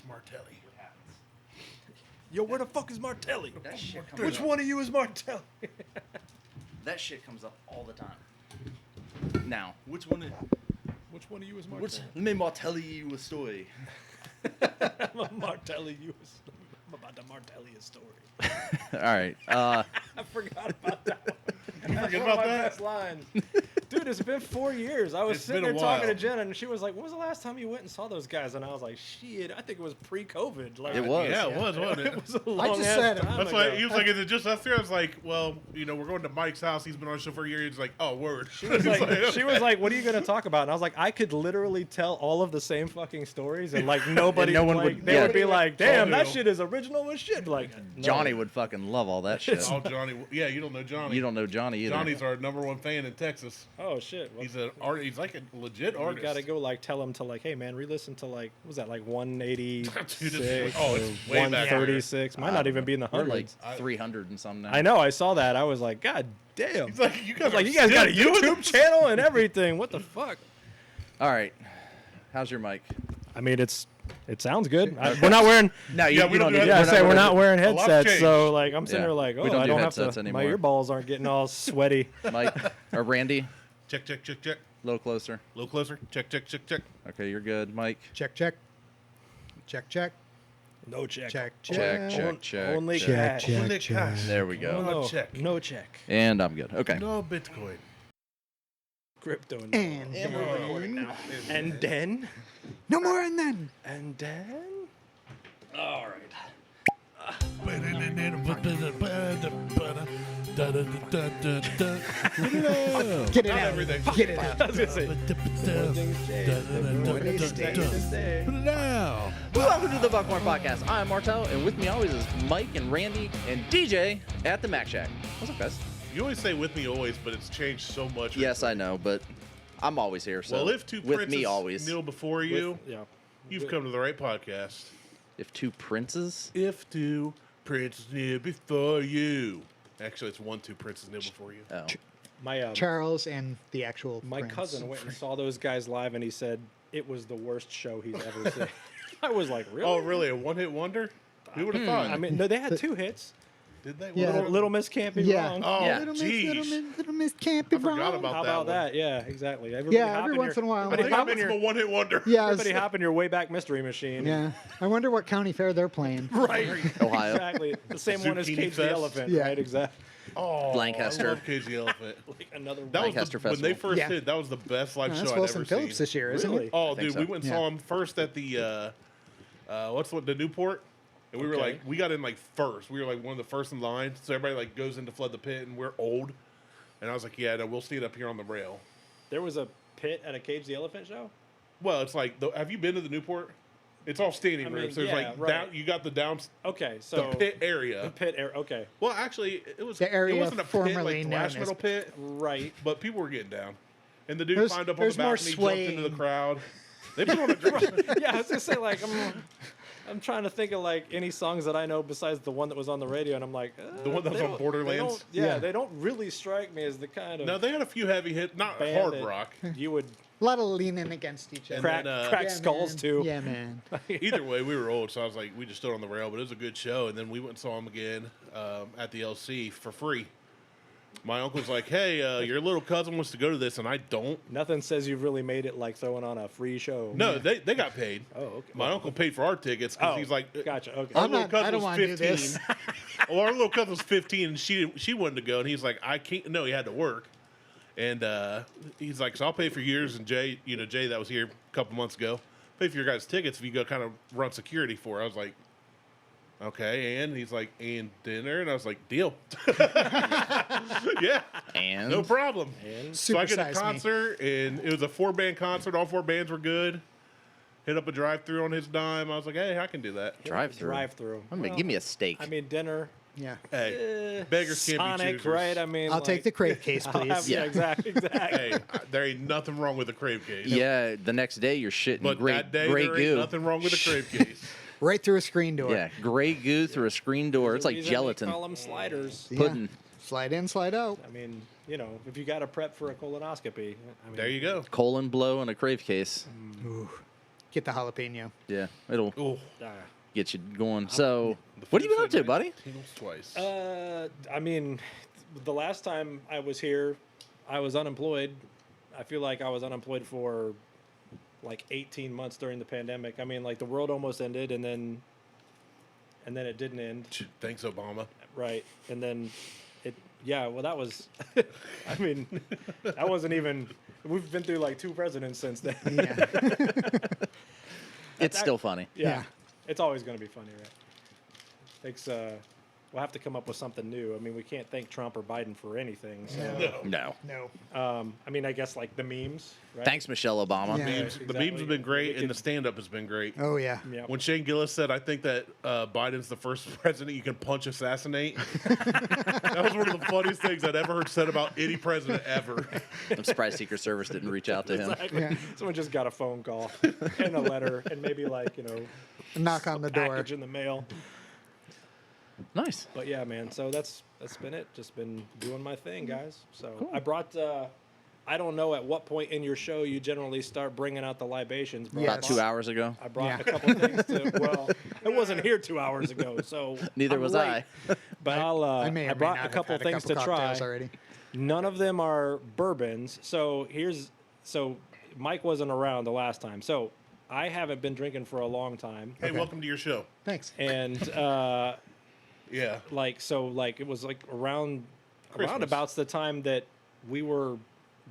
Martelle. Yo, where the fuck is Martelle? That shit comes Which up. one of you is Martelle? That shit comes up all the time. Now, Which one of you is Martelle? let me tell you a story. Martelle, I'm about to Martelle a story. All right. I forgot about that one. You forget One of about my that? best lines. Dude, it's been 4 years. I was It's sitting been there a talking to while. Jenna, and she was like, when was the last time you went and saw those guys? And I was like, shit, I think it was pre-COVID. Like, It was. Yeah, it was, wasn't It it? was a long just ass said it. time That's ago. why he was like, is it just us here? I was like, well, you know, we're going to Mike's house. He's been on the show for a year. He's like, oh, word. She was like, what are you going to talk about? And I was like, I could literally tell all of the same fucking stories, and like nobody, And no one like, would- they yeah. would be like, damn, that no. shit is original as shit. Like, no. Johnny would fucking love all that shit. Oh, Johnny. Yeah, you don't know Johnny. You don't know Johnny either. Johnny's our #1 fan in Texas. Oh shit. Well, He's he's like a legit we artist. gotta go like tell him to like, hey man, re-listen to like, what was that, like 186 Dude, it's way back 136? Might not even be in the We're like hundreds. 300 and something now. I know. I saw that. I was like, God damn. He's like, you guys, Like, are you guys got a still doing YouTube this? channel and everything. What the fuck? All right. How's your mic? I mean, it sounds good. We're not wearing. No, Yeah, we don't do need. Yeah, I say we're gonna- not wearing A lot's headsets, so changed. like I'm sitting Yeah. there like, We oh, don't I do don't have to. headsets anymore. My earballs aren't getting all sweaty. Mike or Randy, Check, check, check, check. a little closer. A little closer. Check, check, check, check. Okay, you're good, Mike. Check, check. Check, check. No check. Check, Check, check. check, check. Only check. Check, cash. check, Only check. cash. There we go. No check. No check. And I'm good. Okay. No Bitcoin. Crypto. No. And we're recording now. And then. no more and then. And then. All right. Get it Not out. everything. Get it out. I was gonna say. Welcome to the Buckhorn Podcast. I'm Martelle, and with me always is Mike and Randy and DJ at the Mac Shack. What's up, guys? You always say with me always, but it's changed so much. Yes, I know, but I'm always here. So Well, if two with princes me always. kneel before you, Yeah. you've come to the right podcast. If two princes, If two princes kneel before you. Actually, it's two princes kneel before you. oh, My Charles and the actual my prince. cousin went and saw those guys live, and he said it was the worst show he's ever seen. I was like, really? Oh, really? A one-hit wonder? Who would have thought? I mean, no, they had 2 hits. did they? Yeah. Little Miss Can't Be Yeah. Wrong. Oh, Yeah. Little Miss can't be I forgot wrong. about How that about one. that? Yeah, exactly. Everybody Yeah, hop every once in a while. I Everybody think hop I'm in your, a one-hit wonder. Yeah, everybody hop in your Wayback Mystery Machine. yeah. I wonder what county fair they're playing. Right. Ohio. Exactly. The same one as Zucchini Cage the Fest? Elephant. Yeah. Right. Exactly. Oh, Lancaster. I love Cage the Elephant. Like another That one. was Lancaster when they Festival. first Yeah. did. That was the best live No, show that's I'd Wilson ever Phillips seen. this year, isn't Really? it? Oh, think dude, so. we went and Yeah. saw him first at the the Newport, and we were Okay. like, we got in like first. We were like one of the first in line, so everybody like goes in to flood the pit, and we're old. And I was like, yeah, no, we'll stand up here on the rail. There was a pit at a Cage the Elephant show. Well, it's like, have you been to the Newport? It's all standing I mean, rooms. There's yeah, like right. down, you got the down Okay, so the pit area. The pit area. Okay, Well, actually, it was The area It wasn't a pit formerly like known thrash as- metal pit, right. but people were getting down. And the dude There's- climbed up on the there's more balcony, jumped into the swaying. crowd. They put on a dress. Yeah, I was gonna say like I'm trying to think of like any songs that I know besides the one that was on the radio, and I'm like The one that was they on don't- Borderlands? they don't- Yeah, Yeah. they don't really strike me as the kind of No, they had a few heavy hits, not band hard that rock. you would A lot of leaning against each other. And crack, then, crack Yeah, skulls man. too. Yeah, man. Either way, we were old, so I was like, we just stood on the rail, but it was a good show. And then we went and saw him again at the LC for free. My uncle's like, hey, your little cousin wants to go to this, and I don't. Nothing says you've really made it like throwing on a free show. No, they got paid. Oh, okay. My uncle paid for our tickets because Oh, he's like, gotcha. Okay. Our I'm little not- cousin I don't was wanna do 15. this. Well, our little cousin was 15, and she wanted to go, and he's like, I can't. No, he had to work, and he's like, so I'll pay for yours. And Jay, Jay that was here a couple months ago, pay for your guys' tickets if you go kind of run security for. I was like, okay, and he's like, and dinner, and I was like, deal. Yeah, and no problem. And So I get a Supersize me. concert, and it was a 4-band concert. All 4 bands were good. Hit up a drive-through on his dime. I was like, hey, I can do that. drive-through. drive-through. I mean, Well, give me a steak. I mean, dinner. Yeah. Hey, beggars can't be Sonic, choosers. right? I mean, I'll take the crave case, I'll have- please. yeah, Yeah. exactly. Hey, there ain't nothing wrong with a crave case. yeah, the next day you're shitting But gray, that day, gray there goo. ain't nothing wrong with a crave case. Right through a screen door. Yeah, gray goo through a screen door. It's like Reason we gelatin. Call them sliders. Yeah. Pudding. Slide in, slide out. I mean, if you got to prep for a colonoscopy, I mean, There you go. Colon blow in a crave case. Ooh. Get the jalapeno. Yeah, it'll Oh, get you going. So, what have you been up to, buddy? Twice. I mean, the last time I was here, I was unemployed. I feel like I was unemployed for like 18 months during the pandemic. I mean, like the world almost ended, and then it didn't end. Thanks, Obama. Right. And then well, that was, I mean, that wasn't even, we've been through like 2 presidents since then. Yeah. It's still funny. Yeah. It's always going to be funny, right? Thanks. We'll have to come up with something new. I mean, we can't thank Trump or Biden for anything. So. No. No. I mean, I guess like the memes, right? Thanks, Michelle Obama. Yeah. The memes have been great, and the stand-up has been great. Oh yeah. Yeah. When Shane Gillis said, I think that Biden's the first president you can punch assassinate, that was one of the funniest things I'd ever heard said about any president ever. I'm surprised Secret Service didn't reach out to him. Exactly. Yeah. Someone just got a phone call and a letter and maybe like, Knock on the door. package in the mail. Nice. But yeah, man. So that's been it. Just been doing my thing, guys. So I brought. I don't know at what point in your show you generally start bringing out the libations. But About 2 hours ago. I brought Yeah. a couple things to. Well, I wasn't here 2 hours ago, so Neither I'm was late. But I may or I may brought not a have couple had things to try. cocktails already. None of them are bourbons. So Mike wasn't around the last time. So I haven't been drinking for a long time. Hey, Okay. welcome to your show. Thanks. And Yeah. it was like around Christmas. about the time that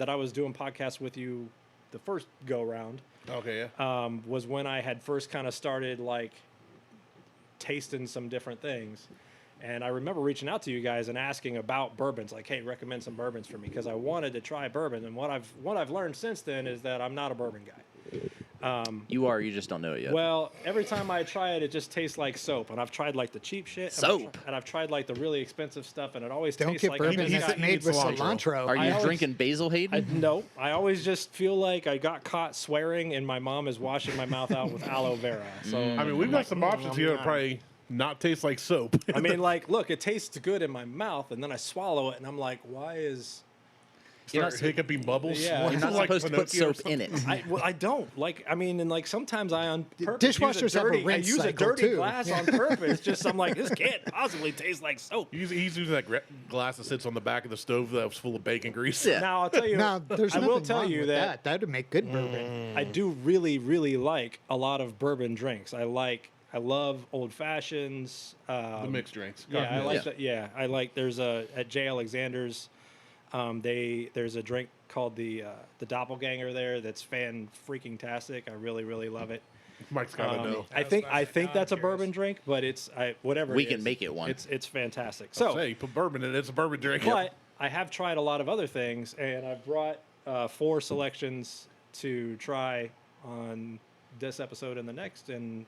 I was doing podcasts with you the first go round, Okay, yeah. was when I had first kind of started like tasting some different things. And I remember reaching out to you guys and asking about bourbons, like, hey, recommend some bourbons for me, because I wanted to try bourbon. And what I've learned since then is that I'm not a bourbon guy. You are. You just don't know it yet. Well, every time I try it, it just tastes like soap. And I've tried like the cheap shit. Soap. And I've tried like the really expensive stuff, and it always Don't tastes get like bourbon I just that's got made with cilantro. cilantro. Are you I always- drinking Basil Hayden? No, I always just feel like I got caught swearing, and my mom is washing my mouth out with aloe vera. So I mean, we've got some options here that probably not taste like soap. I mean, like, look, it tastes good in my mouth, and then I swallow it, and I'm like, why is Start hiccuping bubbles. Yeah. You're not Like supposed to put Pinocchio or soap in it. I don't like. I mean, and like sometimes I on purpose Dishwashers use a have a dirty, rinse I use a cycle, dirty too. glass Yeah. on purpose. Just I'm like, this can't possibly taste like soap. He's using that glass that sits on the back of the stove that was full of bacon grease. Yeah. Now I'll tell you. Now, there's I nothing will tell wrong you with that that would make good bourbon. I do really, really like a lot of bourbon drinks. I love old fashions. The mixed drinks. Yeah, I Cocktails. like that. Yeah, I like. There's at J. Alexander's. There's a drink called the Doppelganger there that's freaking tastic. I really, really love it. Mike's got to know. I think that's a bourbon drink, but it's whatever. We it can is, make it one. It's fantastic. So, So, hey, you put bourbon in it. It's a bourbon drink. but I have tried a lot of other things, and I've brought 4 selections to try on this episode and the next, and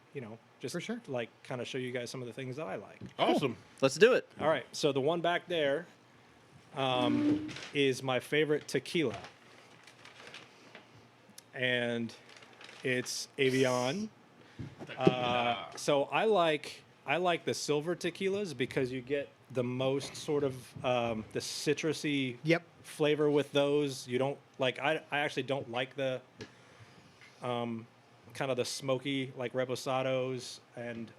just For sure. like kind of show you guys some of the things that I like. Awesome. Let's do it. All right, so the one back there is my favorite tequila, and it's Avion. So I like the silver tequilas because you get the most sort of the citrusy Yep. flavor with those. You don't like. I actually don't like the kind of the smoky like reposados and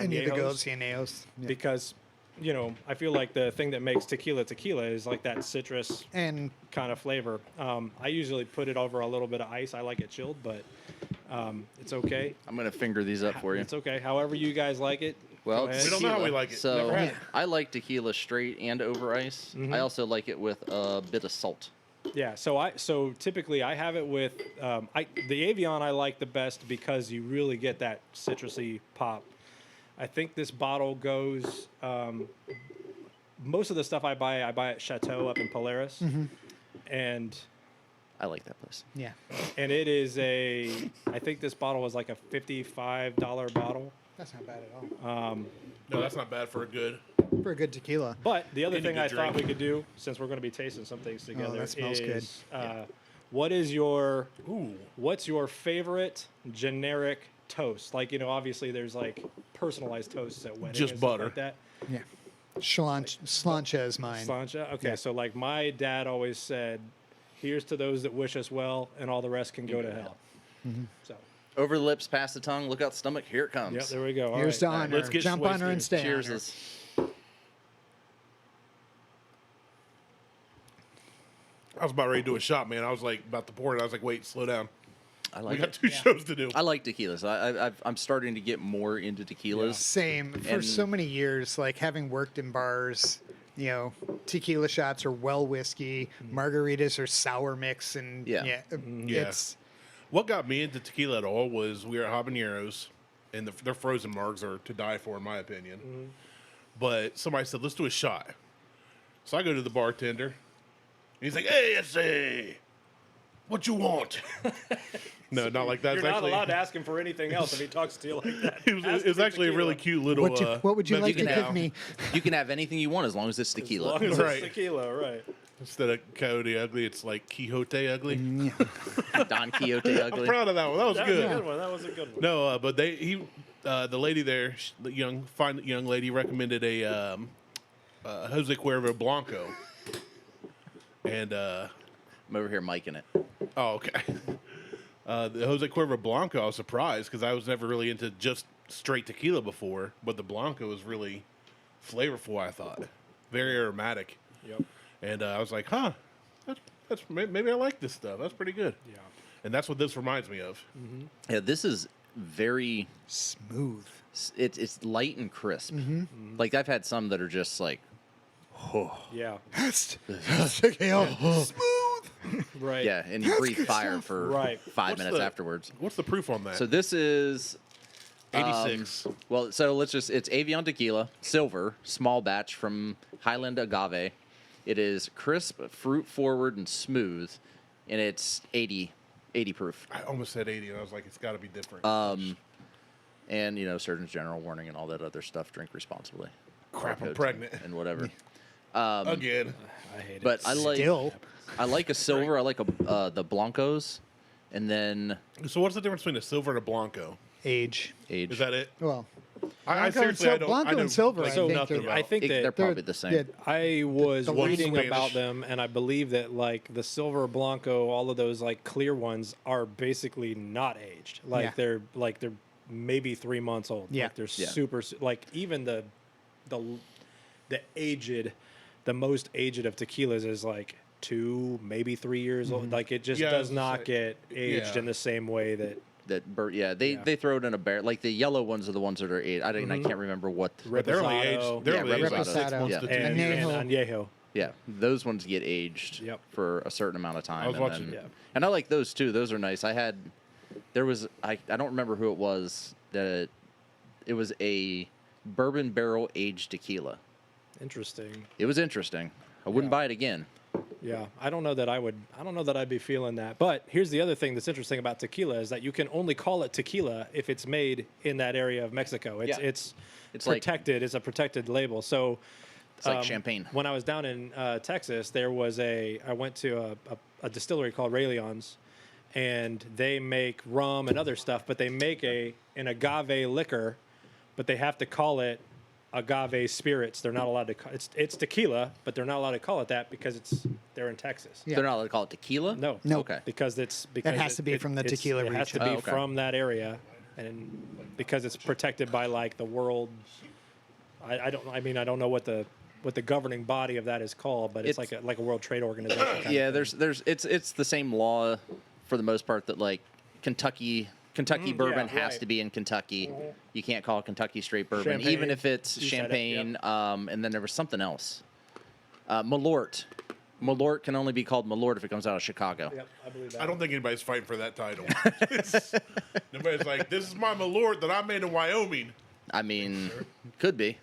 Indigos, añejos Cienejos. Yeah. because I feel like the thing that makes tequila is like that citrus And kind of flavor. I usually put it over a little bit of ice. I like it chilled, but it's okay. I'm going to finger these up for you. It's okay. However you guys like it. Well, go ahead. We don't know how we like it. So Never had it. I like tequila straight and over ice. I also like it with a bit of salt. Yeah. So typically I have it with the Avion I like the best because you really get that citrusy pop. I think this bottle goes. Most of the stuff I buy at Chateau up in Polaris, and I like that place. yeah, it is I think this bottle was like a $55 bottle. that's not bad at all. No, that's not bad for a good. For a good tequila. But the other Any thing good I thought we drink. could do, since we're going to be tasting some things together, that smells good. is what is your Ooh. what's your favorite generic toast? Like obviously there's like personalized toasts at weddings. Just and stuff butter. like that. Yeah. Slancha is mine. Slancha. Okay, Yeah. so like my dad always said, "Here's to those that wish us well, and all the rest can go to hell." So Over the lips, past the tongue. Look out the stomach. Here it comes. Yep, there we go. All Here's to right. honor. let's get Jump on her and wasted. stay Cheers. on her. This. I was about ready to do a shot, man. I was like about to pour it. I was like, wait, slow down. I We like got it. 2 shows to do. I like tequilas. I'm starting to get more into tequilas. Same. For And- so many years, like having worked in bars, you know, tequila shots are well whiskey, margaritas are sour mix, and Yeah. Yeah. it's What got me into tequila at all was we were at Habaneros, and their frozen margs are to die for, in my opinion. But somebody said, let's do a shot. So I go to the bartender, and he's like, hey, S.A., what you want? No, not like that. You're It's not actually, allowed to ask him for anything else if he talks to you like that. It was, Ask it was him actually a tequila. really cute little. what would you like to message give me? You can have anything you want as long as it's As tequila. long as Right. it's tequila, right? Instead of Coyote Ugly, it's like Quixote Ugly. Don Quixote I'm ugly. proud of that one. That was That was a good. good one. That was a good one. No, but the lady there, the fine young lady, recommended a Jose Cuervo Blanco, and I'm over here miking it. oh, okay. The Jose Cuervo Blanco, I was surprised because I was never really into just straight tequila before, but the Blanco was really flavorful. I thought very aromatic, Yep. and I was like, huh, that's maybe I like this stuff. That's pretty good. Yeah. And that's what this reminds me of. Yeah, this is very. Smooth. It's light and crisp. Like I've had some that are just like, Yeah. Tequila. Right. yeah, and you breathe fire for Right. 5 minutes the- afterwards. What's the proof on that? So this is 86. well, so it's Avion tequila, silver, small batch from Highland Agave. It is crisp, fruit forward, and smooth, and it's 80 proof. I almost said 80, and I was like, it's got to be different. And Surgeon's General warning and all that other stuff. Drink responsibly. Crap, I'm Barcodes pregnant. and whatever. Again. I hate it. But I like Still. a silver. I like the Blancos, and then So what's the difference between a silver and a Blanco? Age. age. Is that it? Well, I Blanco and seriously, Sil- I don't. Blanco I know and silver, like I think nothing they're- about. I think They're that probably the same. yeah, I was The reading Spanish. about them, and I believe that like the silver Blanco, all of those like clear ones are basically not aged. Like Yeah. they're maybe 3 months old. Yeah. Like they're Yeah. super like even the aged, the most aged of tequilas is like 2, maybe 3 years old. Like it just Yeah, I does was not gonna get aged yeah. in the same way that they throw it in a barrel. Like the yellow ones are the ones that are aged. I can't remember what. But they're only Reposado. aged. They're Yeah, only aged about Reposado. 6 months Yeah. to 2 and, years. and Añejo. Yeah, those ones get aged Yep. for a certain amount of time. I was and watching- then- Yeah. and I like those too. Those are nice. I don't remember who it was that it was a bourbon barrel aged tequila. Interesting. It was interesting. I wouldn't Yeah. buy it again. Yeah, I don't know that I'd be feeling that. But here's the other thing that's interesting about tequila is that you can only call it tequila if it's made in that area of Mexico. It's Yeah. it's It's like- protected. It's a protected label. So It's like champagne. When I was down in Texas, I went to a distillery called Ray Leon's, and they make rum and other stuff, but they make an agave liquor, but they have to call it agave spirits. They're not allowed to call it's tequila, but they're not allowed to call it that because they're in Texas. Yeah. They're not allowed to call it tequila. No, No. Okay. because has to be from the tequila It has to region. be Oh, okay. from that area, and because it's protected by like the world. I don't know what the governing body of that is called, but it's like a World Trade Organization. kind of Yeah, thing. it's the same law for the most part that like Kentucky bourbon yeah, has right. to be in Kentucky. You can't call it Kentucky straight bourbon, even Champagne. if it's You said it, champagne. yep. And then there was something else. Malort. Malort can only be called Malort if it comes out of Chicago. Yep, I believe that. I don't think anybody's fighting for that title. Nobody's like, this is my Malort that I made in Wyoming. I mean, could be.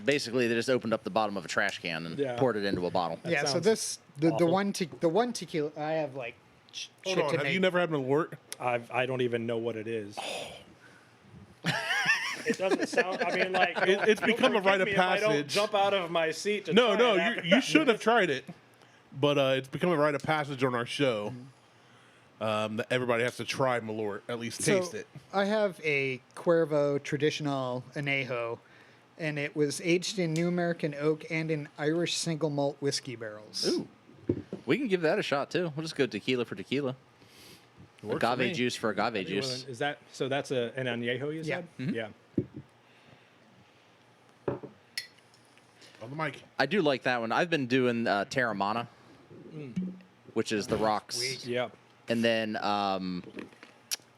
Basically, they just opened up the bottom of a trash can and Yeah. poured it into a bottle. Yeah, so sounds the awful. one tequila I have like Hold shit on, to have make. you never had Malort? I don't even know what it is. It doesn't sound. I mean, like It's don't become a forgive rite of me if I don't passage. jump out of my seat. To No, try no, it after- you should have tried it. But it's become a rite of passage on our show. That everybody has to try Malort, at least So, taste it. I have a Cuervo traditional añejo, and it was aged in New American oak and in Irish single malt whiskey barrels. Ooh, we can give that a shot too. We'll just go tequila for tequila. Works for me. Agave juice for agave Well, juice. is that so? That's an añejo, you Yeah. said? Yeah. On the mic. I do like that one. I've been doing Terramana, which is the rocks, Yep. and then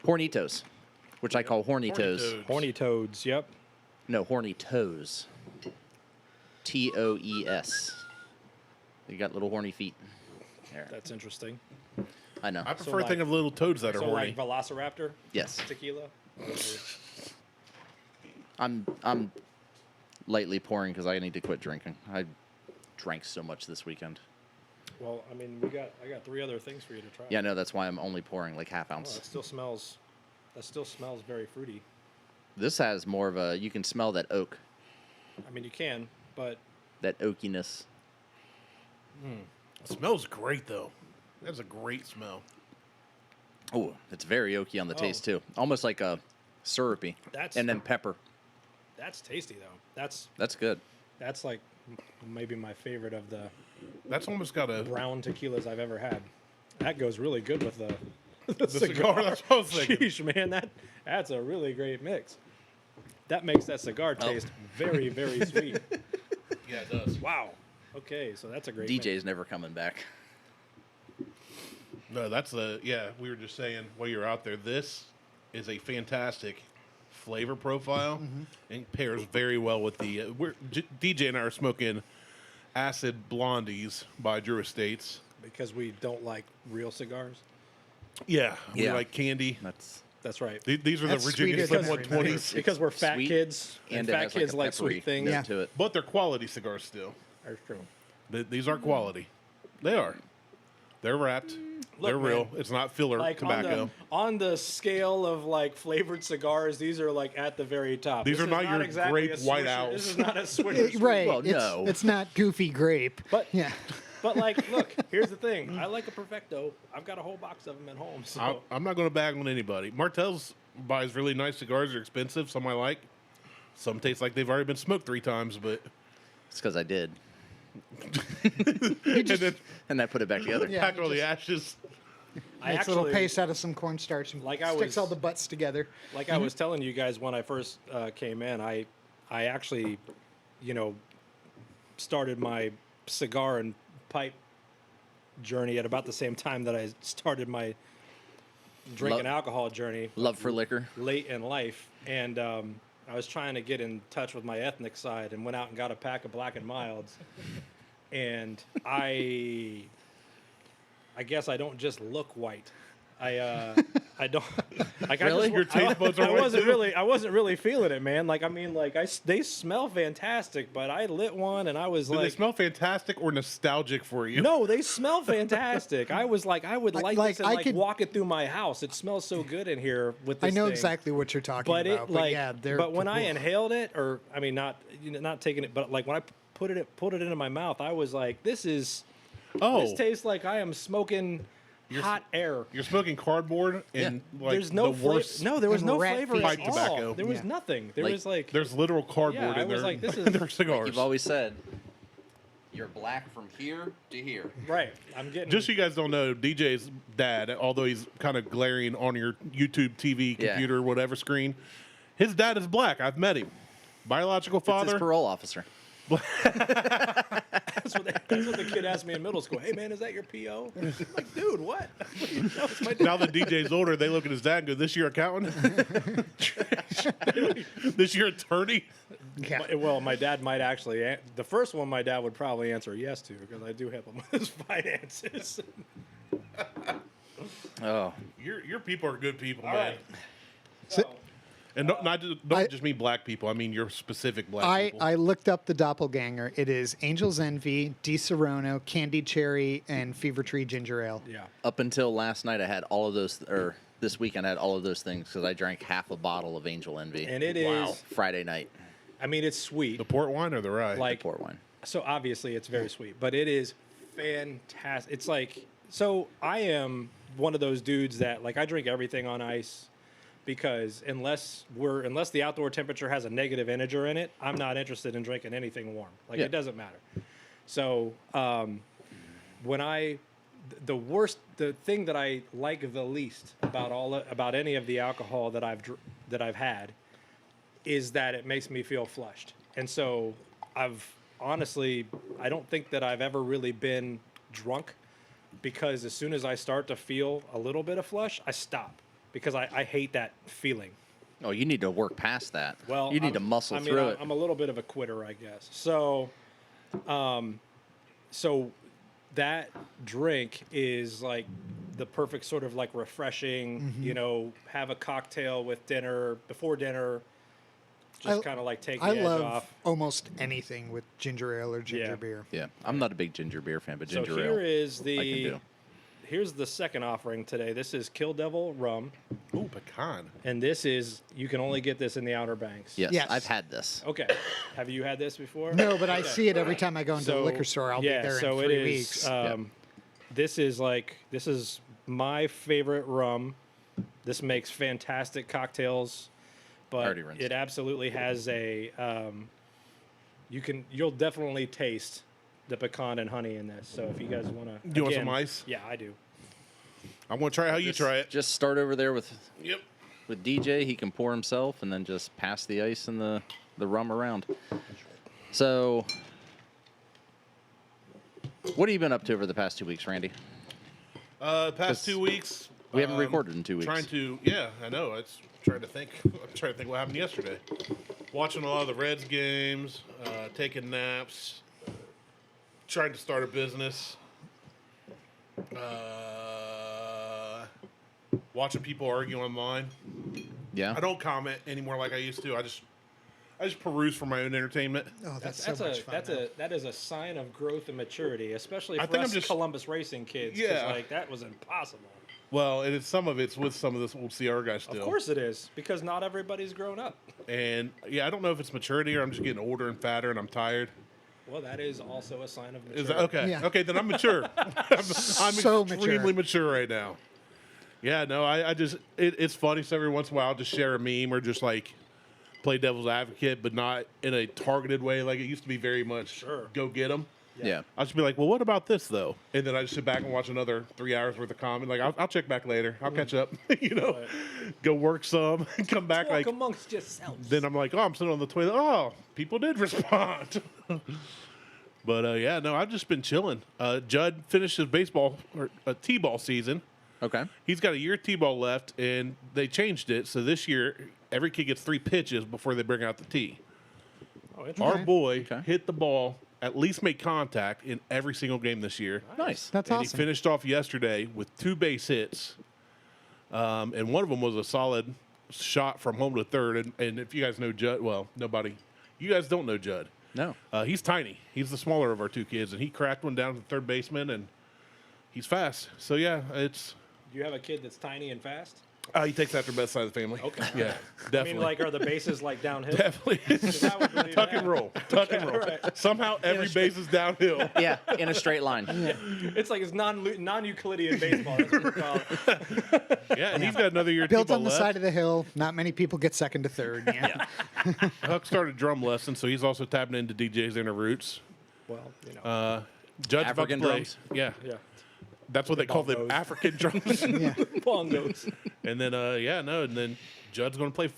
Hornitos, which I call horny toes. Toads. Horny toads. Yep. No, horny toes. Toes. You got little horny feet. There. That's interesting. I know. I prefer like- thinking of little toads that are So horny. like Velociraptor Yes. tequila. I'm lightly pouring because I need to quit drinking. I drank so much this weekend. Well, I mean, I got 3 other things for you to try. Yeah, no, that's why I'm only pouring like half Oh, ounce. that still smells very fruity. This has more of a, you can smell that oak, I mean, you can, but that oakiness. It smells great though. That's a great smell. Oh, it's very oaky on the taste too. Almost like a syrupy. That's- And then pepper. that's tasty though. That's good. That's like maybe my favorite of the That's almost got a brown tequilas I've ever had. That goes really good with the cigar. That's what I was thinking. Sheesh, man, that's a really great mix. That makes that cigar taste very, very sweet. Yeah, it does. Wow. Okay, so that's a great mix. DJ's never coming back. No, that's the we were just saying while you're out there. This is a fantastic flavor profile and pairs very well with the. DJ and I are smoking Acid Blondies by Drew Estates. Because we don't like real cigars. Yeah, we Yeah. like candy. That's right. These are That's the Virginia sweeter Slim than 120s, Because we're fat Sweet, kids, and it fat has kids a like peppery sweet things. note Yeah. to it. but they're quality cigars still. That's true. These are quality. They are. They're wrapped. They're man, real. It's not filler Like tobacco. on the scale of like flavored cigars, these are like at the very top. These This are is not your exactly grape a white Swisher- owls. This is not a Swisher. Right. Well, it's, no. it's not goofy grape. But yeah. But like, look, here's the thing. I like a Perfecto. I've got a whole box of them at home. So I'm not going to bag on anybody. Martelle's buys really nice cigars. They're expensive. Some I like. Some taste like they've already been smoked 3 times, but It's because I did. and then And I put it back together. Yeah. pack all the ashes. I Makes a little actually, paste out of some cornstarch and Like I sticks was- all the butts together. like I was telling you guys when I first came in, I actually, started my cigar and pipe journey at about the same time that I started my drinking alcohol journey Love for liquor. late in life. And I was trying to get in touch with my ethnic side and went out and got a pack of Black and Milds. And I guess I don't just look white. I don't. Like Really? Your taste buds are white too? I wasn't really feeling it, man. Like I mean, like they smell fantastic, but I lit one and I was Do like, they smell fantastic or nostalgic for you? no, they smell fantastic. I was like, I would like like, this and I like could- walk it through my house. It smells so good in here with this I know thing. exactly what you're talking But about. it like, yeah, they're. but when I inhaled it, or I mean, not taking it, but like when I put it into my mouth, I was like, this Oh, tastes like I am smoking hot air. you're smoking cardboard and like There's no the worst. flavor. No, there was and no rat flavor feces. at Pipe all. tobacco. There was Yeah. nothing. There Like, was like There's literal cardboard Yeah, I in was their, like, this in is- their cigars. You've always said you're black from here to here. right. I'm getting Just so you guys don't know, DJ's dad, although he's kind of glaring on your YouTube TV, Yeah. computer, whatever screen, his dad is black. I've met him. Biological It's his father. parole officer. That's what the kid asked me in middle school. Hey man, is that your PO? I'm like, dude, what? No, it's my dad. Now that DJ's older, they look at his dad and go, "This year accountant, this year attorney." yeah. Well, my dad might actually. The first one, my dad would probably answer yes to because I do help him with his finances. Oh, Your people are good people, All man. right. So- And don't just mean black people. I mean your specific black people. I looked up the doppelganger. It is Angel's Envy, Di Serono, Candied Cherry, and Fever Tree Ginger Ale. Yeah. up until last night, I had all of those, or this weekend, I had all of those things because I drank half a bottle of Angel Envy And it is. Wow. Friday night. I mean, it's sweet. The port wine or the rye? Like Port wine. so obviously it's very sweet, but it is fantastic. It's like so I am one of those dudes that like I drink everything on ice because unless the outdoor temperature has a negative integer in it, I'm not interested in drinking anything warm. Like Yeah. it doesn't matter. So when I the thing that I like the least about any of the alcohol that I've had is that it makes me feel flushed. And so I don't think that I've ever really been drunk, because as soon as I start to feel a little bit of flush, I stop, because I hate that feeling. Oh, you need to work past that. Well, you need to muscle through it. I'm a little bit of a quitter, I guess. So, so that drink is like the perfect sort of like refreshing, have a cocktail with dinner, before dinner, just kind of like take the I edge love off. almost anything with ginger ale or ginger Yeah. beer. Yeah, I'm not a big ginger beer fan, but ginger So ale here I can do. here's the second offering today. This is Kill Devil rum, Ooh, pecan. and you can only get this in the Outer Banks. Yes, Yes. I've had this. Okay. Have you had this before? No, but I see it every time I go into the liquor store. I'll be there in 3 weeks. This is my favorite rum. This makes fantastic cocktails, but Already rinsed. it absolutely has a. You'll definitely taste the pecan and honey in this. So if you guys want to, Do you want some ice? Yeah, I do. I want to try how you try it. Just start over there with Yep. DJ. He can pour himself and then just pass the ice and the rum around. So, what have you been up to over the past 2 weeks, Randy? Past 2 weeks. We haven't recorded in 2 weeks. Yeah, I know. I'm trying to think what happened yesterday. Watching a lot of the Reds games, taking naps, trying to start a business, watching people argue online. Yeah. I don't comment anymore like I used to. I just peruse for my own entertainment. Oh, that's so much fun. That is a sign of growth and maturity, especially I for think us I'm just- Columbus racing kids. 'Cause, Yeah. like that was impossible. Well, and some of it's with some of this old CR guys still. Of course it is, because not everybody's grown up. And yeah, I don't know if it's maturity or I'm just getting older and fatter and I'm tired. Well, that is also a sign of maturity. Is that okay? Yeah. Okay, then I'm mature. I'm So extremely mature. mature right now. Yeah, no, I just it's funny. So every once in a while, I'll just share a meme or just like play devil's advocate, but not in a targeted way. Like it used to be very much. Sure. Go get them. Yeah. I'll just be like, well, what about this though? And then I just sit back and watch another 3 hours worth of comment. Like I'll check back later. I'll catch up. Right. Go work some, come back Walk like. amongst yourselves. Then I'm like, oh, I'm sitting on the toilet. Oh, people did respond. But yeah, no, I've just been chilling. Judd finished his baseball or t-ball season. Okay. He's got a year t-ball left, and they changed it. So this year, every kid gets 3 pitches before they bring out the tee. Oh, interesting. Our boy Okay. hit the ball, at least made contact in every single game this year. Nice. That's And awesome. he finished off yesterday with 2 base hits. And one of them was a solid shot from home to third. And if you guys know Judd, well, nobody. You guys don't know Judd. No. He's tiny. He's the smaller of our 2 kids, and he cracked one down to the third baseman, and he's fast. So yeah, it's Do you have a kid that's tiny and fast? he takes after best side of the family. Okay. Yeah, definitely. I mean, like, are the bases like downhill? definitely. 'Cause I would believe Tuck that. and roll. Tuck and roll. Right. Somehow every base is downhill. Yeah, in a straight line. It's like it's non-Euclidean baseball. That's what we call it. Yeah, and he's got another year Built t-ball on the left. side of the hill. Not many people get second to third. Yeah. Huck started drum lessons, so he's also tapping into DJ's inner roots. Well, you know. Judd's African about to play. drums? Yeah, Yeah. that's what they call them, bongos. African drums. Yeah. Bongos. And then, and then Judd's going to play.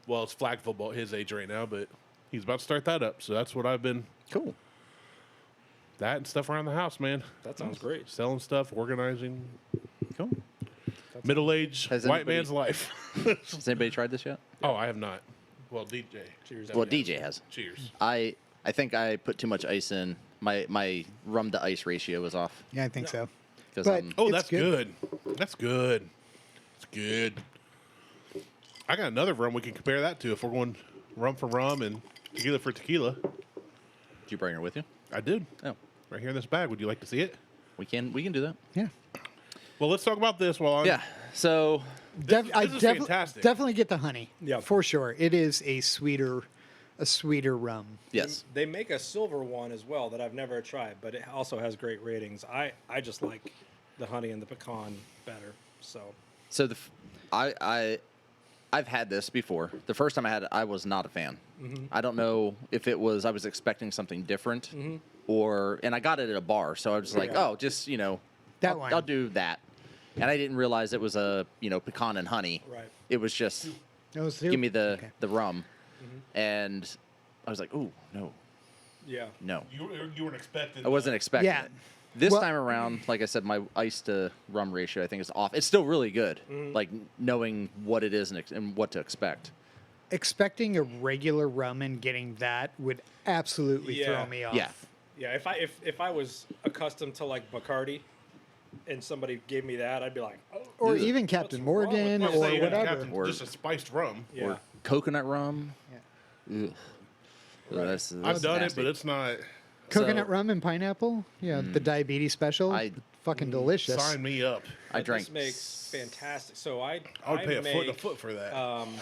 Well, it's flag football at his age right now, but he's about to start that up. So that's what I've been. Cool. That and stuff around the house, man. That sounds great. Selling stuff, organizing. Cool. Middle-aged Has white anybody- man's life. Has anybody tried this yet? Oh, I have not. Well, DJ. Cheers. Well, DJ has. Cheers. I think I put too much ice in. My rum to ice ratio was off. Yeah, I think so. 'Cause But- I'm- Oh, It's that's good. good. That's good. It's good. I got another rum we can compare that to if we're going rum for rum and tequila for tequila. Did you bring her with you? I did. Oh, Right here in this bag. Would you like to see it? we can do that. Yeah. Well, let's talk about this while I'm. Yeah. So I this is fantastic. definitely get the honey. Yeah. For sure. It is a sweeter rum. yes, They make a silver one as well that I've never tried, but it also has great ratings. I just like the honey and the pecan better. So so I've had this before. The first time I had it, I was not a fan. I don't know if it was I was expecting something different, and I got it at a bar, so I was like, Yeah. oh, just That one. I'll do that. And I didn't realize it was a pecan and honey. Right. It was just Give give me the rum, and I was like, ooh, no. You weren't expecting. I wasn't expecting Yeah. it. This Well- time around, like I said, my ice to rum ratio I think is off. It's still really good, like knowing what it is and what to expect. Expecting a regular rum and getting that would absolutely throw me off. Yeah. Yeah, if I was accustomed to like Bacardi, and somebody gave me that, I'd be like, oh, Or Ugh. even Captain wrong with Morgan this? or Say, whatever. Captain, Or- just a spiced rum. yeah. Or coconut rum. Yeah. Ugh. That's I've done nasty. it, but it's not. Coconut So- rum and pineapple. Yeah, the diabetes special. Fucking delicious. Sign me up. I That drank. just makes fantastic. So I I would pay make, a foot for that. Um,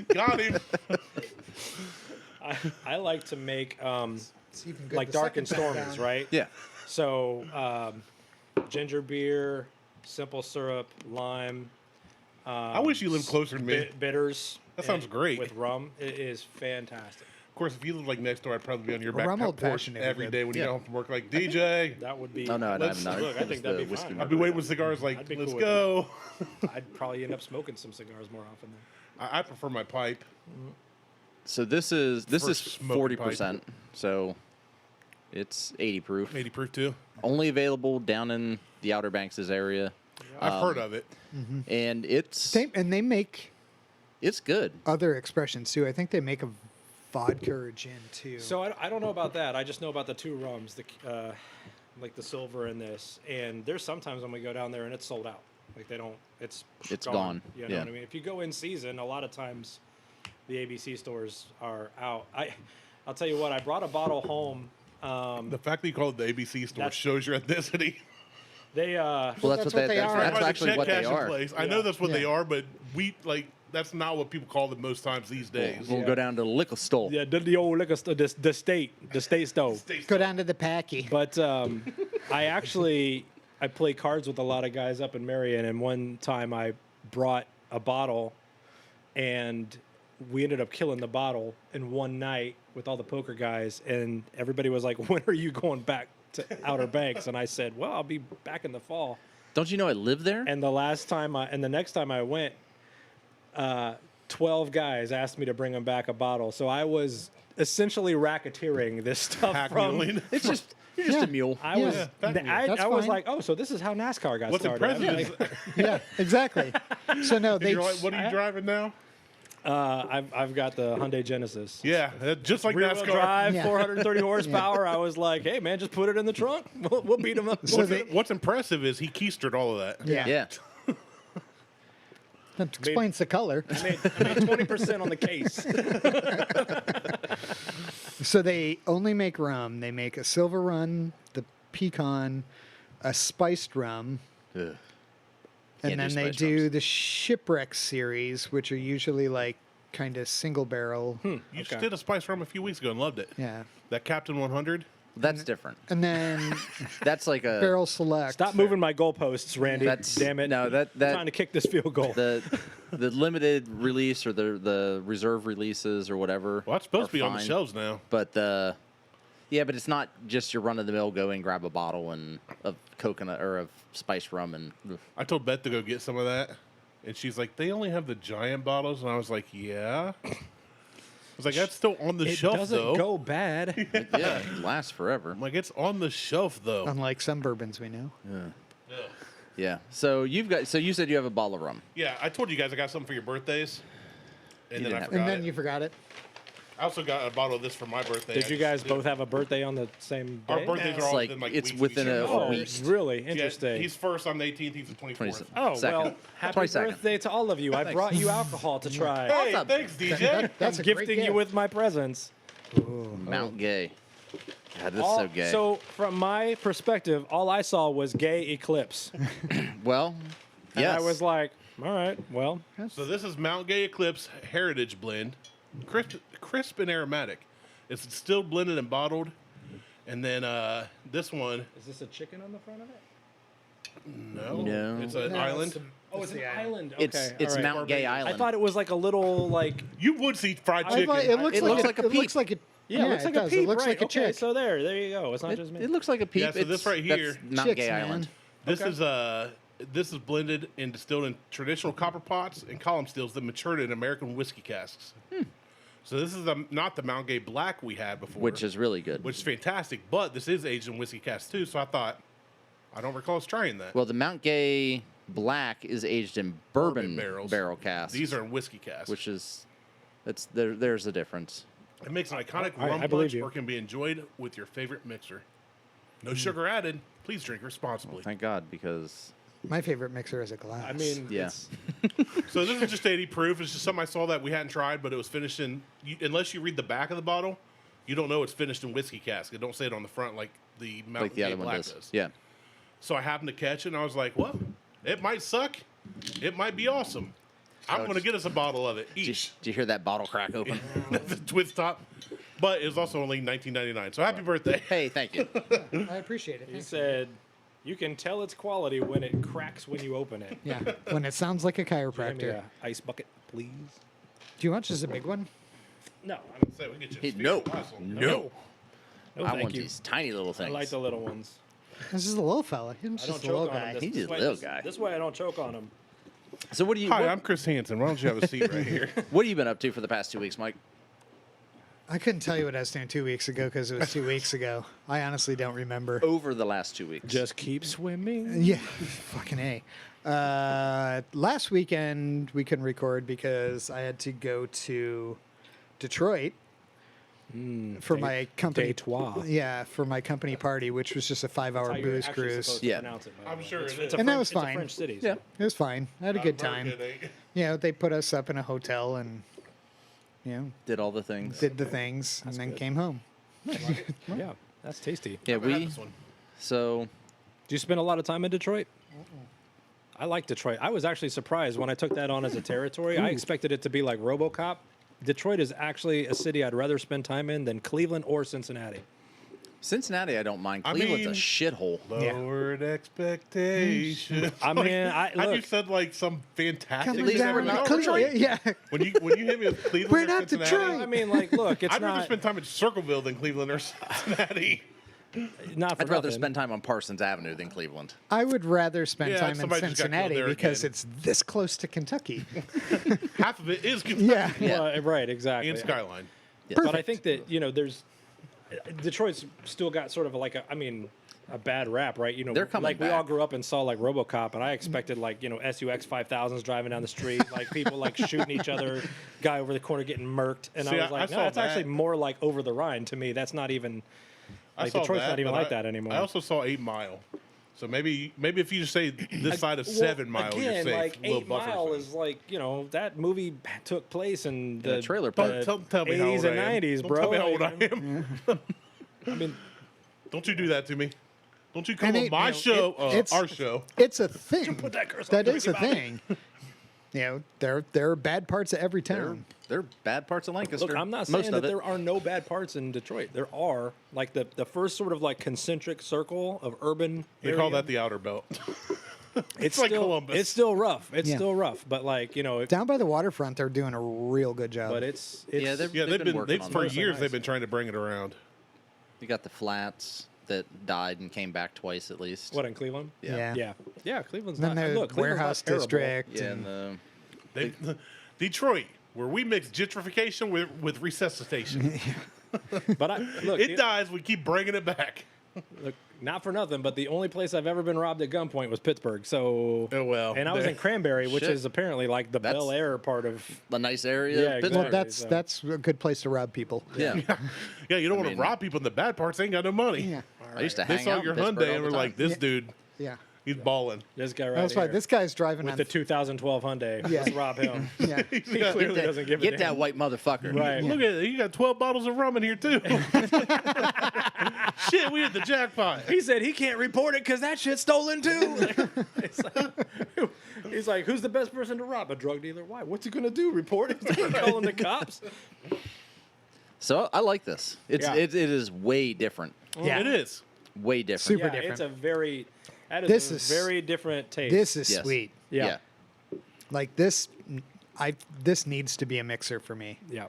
Got him. I like to make It's even good like the dark and second time stormies, down. right? Yeah. So ginger beer, simple syrup, lime. I wish you lived closer to me. Bitters. That sounds and- great. With rum. It is fantastic. Of course, if you lived like next door, I'd probably be on your back rum old porch fashioned would be every good. day when you Yeah. get home from work. Like DJ, That would be. Oh, no, I Let's- haven't. Look, I think that'd be whiskey fine. rum. I'd be waiting with cigars. Like, I'd be let's cool with go. I'd probably end up smoking some cigars more often. Then. I prefer my pipe. So this is For 40%. smoking So it's 80 proof. 80 proof too. Only available down in the Outer Banks area, I've heard of it. and it's They make good. other expressions too. I think they make a vodka or gin too. So I don't know about that. I just know about the two rums, like the silver and this. And there's sometimes when we go down there and it's sold out. Like they don't. It's gone. You know Yeah. what I mean? If you go in season, a lot of times the ABC stores are out. I'll tell you what. I brought a bottle home. The fact that you call it the ABC store That's- shows your ethnicity. They Well, That's what what they, they that's, are. that's By the actually check what they cashing are. place. I Yeah. know that's what they Yeah. are, but that's not what people call them most times these days. We'll go down to the liquor store. yeah, the old liquor store, the state stove. Go down to the packy. But I play cards with a lot of guys up in Marion, and one time I brought a bottle, and we ended up killing the bottle in one night with all the poker guys, and everybody was like, "When are you going back to Outer Banks?" And I said, "Well, I'll be back in the fall." Don't you know I live there? And the next time I went, 12 guys asked me to bring them back a bottle, so I was essentially racketeering this stuff Hack from. muling. It's just you're just Yeah. a mule. I Yeah. was, Yeah, That's I was fine. like, oh, so this is how NASCAR got What's started. impressive is Yeah, exactly. So no, they you're like, what are you driving now? I've got the Hyundai Genesis. Yeah, just like Rear-wheel NASCAR. drive, Yeah. 430 horsepower. I was like, hey man, just put it in the trunk. We'll beat them up. So they- What's impressive is he keistered all of that. yeah. Yeah. That explains the color. I made 20% on the case. So they only make rum. They make a silver rum, the pecan, a spiced rum, Ugh. and Can't then do they spiced do rums. the shipwreck series, which are usually like kind of single barrel. You just did a spice rum a few weeks ago and loved it. Yeah. That Captain 100. That's different. And then That's like a barrel select. Stop moving my goalposts, Randy. That's Damn it. No, I'm trying to kick this field goal. the limited release or the reserve releases or whatever. Well, that's supposed are to be on the fine. shelves now. But but it's not just your run of the mill go and grab a bottle of coconut or of spiced rum and ugh. I told Beth to go get some of that, and she's like, "They only have the giant bottles," and I was like, "Yeah." I was like, "That's still on the It shelf, doesn't though." go bad. yeah, it lasts forever. I'm like, "It's on the shelf, though." Unlike some bourbons we know. Yeah. So you said you have a bottle of rum. Yeah, I told you guys I got something for your birthdays, and then didn't I have- forgot And then it. you forgot it. I also got a bottle of this for my birthday. Did you guys both have a birthday on the same day? Our birthdays It's are all like- within, it's weeks within of each a other. Oh, week. really? Yeah, Interesting. he's first on the 18th. He's the 24th. Oh, Second. well, happy 22nd. birthday to all of you. I brought you alcohol to try. Hey, Awesome. thanks, DJ. That's I'm a great gifting you gift. with my presents. Mount Gay. God, this is All- so gay. So, from my perspective, all I saw was gay eclipse. well, And yes. I was like, all right, well, So this is Mount Gay Eclipse Heritage Blend, crisp and aromatic. It's still blended and bottled, and then this one, is this a chicken on the front of it? No. it's an No, island. it's Oh, it's an the island. Okay, it's all right. Mount Gay Barbados. Island. I thought it was like a little like. You would see fried I chicken. thought it looks It like looks a, like a it looks peep. like a Yeah, it looks it like does. a peep, It looks right? like a okay, chick. so there you go. It's not just me. It looks like a peep. Yeah, so this right here- that's Mount Chicks, Gay man. Island. This Okay. this is blended and distilled in traditional copper pots and column stills that matured in American whiskey casks. So this is not the Mount Gay Black we had before, Which is really good. which is fantastic. But this is aged in whiskey casks too. So I thought, I don't recall us trying that. Well, the Mount Gay Black is aged in bourbon barrels. barrel casks. These are in whiskey casks, which is there's a difference. it makes an iconic All right, rum I believe punch you. or can be enjoyed with your favorite mixer. No sugar added. Please drink responsibly. Thank God, because My favorite mixer is a glass. I mean, Yeah. it's- So this is just 80 proof. It's just something I saw that we hadn't tried, but it was finished in. Unless you read the back of the bottle, you don't know it's finished in whiskey cask. It don't say it on the front like the Mount like the Gay other one Black does. Yeah. So I happened to catch it, and I was like, "Well, it might suck. It might be awesome. I'm going to get us a bottle of it Did you, each." did you hear that bottle crack open? the twist top, but it was also only $19.99. So happy birthday! Hey, thank you. I appreciate it. he Thanks. said, you can tell its quality when it cracks when you open it. Yeah, when it sounds like a Give me chiropractor. a ice bucket, please. Do you want just a big one? No, So we can get you a Hey, speaker no, glass one. no. no, I thank want you. these tiny little I things. like the little ones. This is a little fella. He's I don't just a choke little on guy. them. He's just a way- little guy. This way I don't choke on them. So what do you? Hi, what, I'm Chris Hansen. Why don't you have a seat right here? what have you been up to for the past 2 weeks, Mike? I couldn't tell you what I was doing 2 weeks ago because it was 2 weeks ago. I honestly don't remember. Over the last 2 weeks. Just keep swimming. Yeah, fucking A. Last weekend we couldn't record because I had to go to Detroit for my company. Detroit. Yeah, for my company party, which was just a 5-hour How you're booze actually cruise. supposed to Yeah. pronounce it, by the I'm way. sure It's, it it's is. a And that French- was it's a fine. French city. Yeah. So. It was fine. I had a good time. American, eh? You know, they put us up in a hotel and, you know, Did all the things. did the things and then good. came home. Yeah, that's tasty. Yeah, Haven't had we. this one. So Do you spend a lot of time in Detroit? I like Detroit. I was actually surprised when I took that on as a territory. I expected it to be like RoboCop. Detroit is actually a city I'd rather spend time in than Cleveland or Cincinnati. Cincinnati, I don't mind. I Cleveland's mean- a shithole. Yeah. Lowered expectations. I mean, I Had you look. said like some fantastic Coming least thing we're ever down not the done? Detroit. country. Yeah. When you hit me with Cleveland, We're or not Cincinnati, Detroit. I mean, like, look, it's I'd rather not spend time at Circleville than Cleveland or Cincinnati. not for I'd rather nothing. spend time on Parsons Avenue than Cleveland. I would rather spend Yeah, time in somebody just got killed Cincinnati there because again. it's this close to Kentucky. Half of it is Kentucky Yeah. Yeah. Well, right, exactly. and Skyline. But I think that there's Detroit's still got sort of like a bad rap, right? They're coming like we all back. grew up and saw like RoboCop, and I expected like SUX 5000s driving down the street, like people like shooting each other, guy over the corner getting murked, and See, I was I like, no, saw that's actually that. more like Over the Rhine to me. That's not even I like saw Detroit's that, not even but like that anymore. I also saw 8 Mile. So maybe if you just say this side of Well, 7 Mile, again, you're safe. like Little 8 buffer Mile zone. is like that movie took place in the a trailer the park. Tell me how 80s old and I am. 90s, Don't bro. Tell me how old I Like, am. I mean, Don't you do that to me. Don't you come And on it- my you know, show, it's- our show. It's a thing. put that curse on That me, is a Bobby. thing. You know, there are bad parts of every They're, town. they're bad parts of Lancaster. Look, I'm not Most saying of that it. there are no bad parts in Detroit. There are like the first sort of like concentric circle of urban. They call that the outer belt. It's like still, Columbus. It's still rough. It's Yeah. still rough. But like Down by the waterfront, they're doing a real good job. but it's Yeah, they're- Yeah, They've been working they've on for that. years Nice. they've been trying to bring it around. You got the flats that died and came back twice at least. what in Cleveland. yeah. Yeah. Cleveland's Then not. the Look, Cleveland's warehouse not terrible. district. Yeah, and- and They, Detroit, where we mix gentrification with resuscitation. But I look, It dies, we keep bringing it back. look, not for nothing, but the only place I've ever been robbed at gunpoint was Pittsburgh. So, Oh, well. and I was in Cranberry, which Shit. is apparently like the That's- Bel Air part of. a nice area. Yeah, of exactly. Pittsburgh. Well, so- that's a good place to rob people. Yeah. Yeah, you don't want mean- to rob people in the bad parts. They ain't got no money. Yeah. I used to They hang saw out your in Pittsburgh Hyundai all and the were like, time. this dude, Yeah. he's balling. This guy right That's why here this guy's driving with on. the 2012 Hyundai. Yeah. Let's rob him. Yeah. He clearly Get doesn't give a Get damn. that white motherfucker. Right. Look at it. You got 12 bottles of rum in here, too. Shit, we hit the jackpot. He said he can't report it because that shit's stolen too. He's like, who's the best person to rob? A drug dealer? Why? What's he gonna do? Report it? He's gonna call in the cops? So I like this. Yeah. It is way different. Yeah. It is. Way different. Super Yeah, different. it's a very This a is- very different taste. This is Yes. sweet. yeah. Like this, this needs to be a mixer for me. Yeah.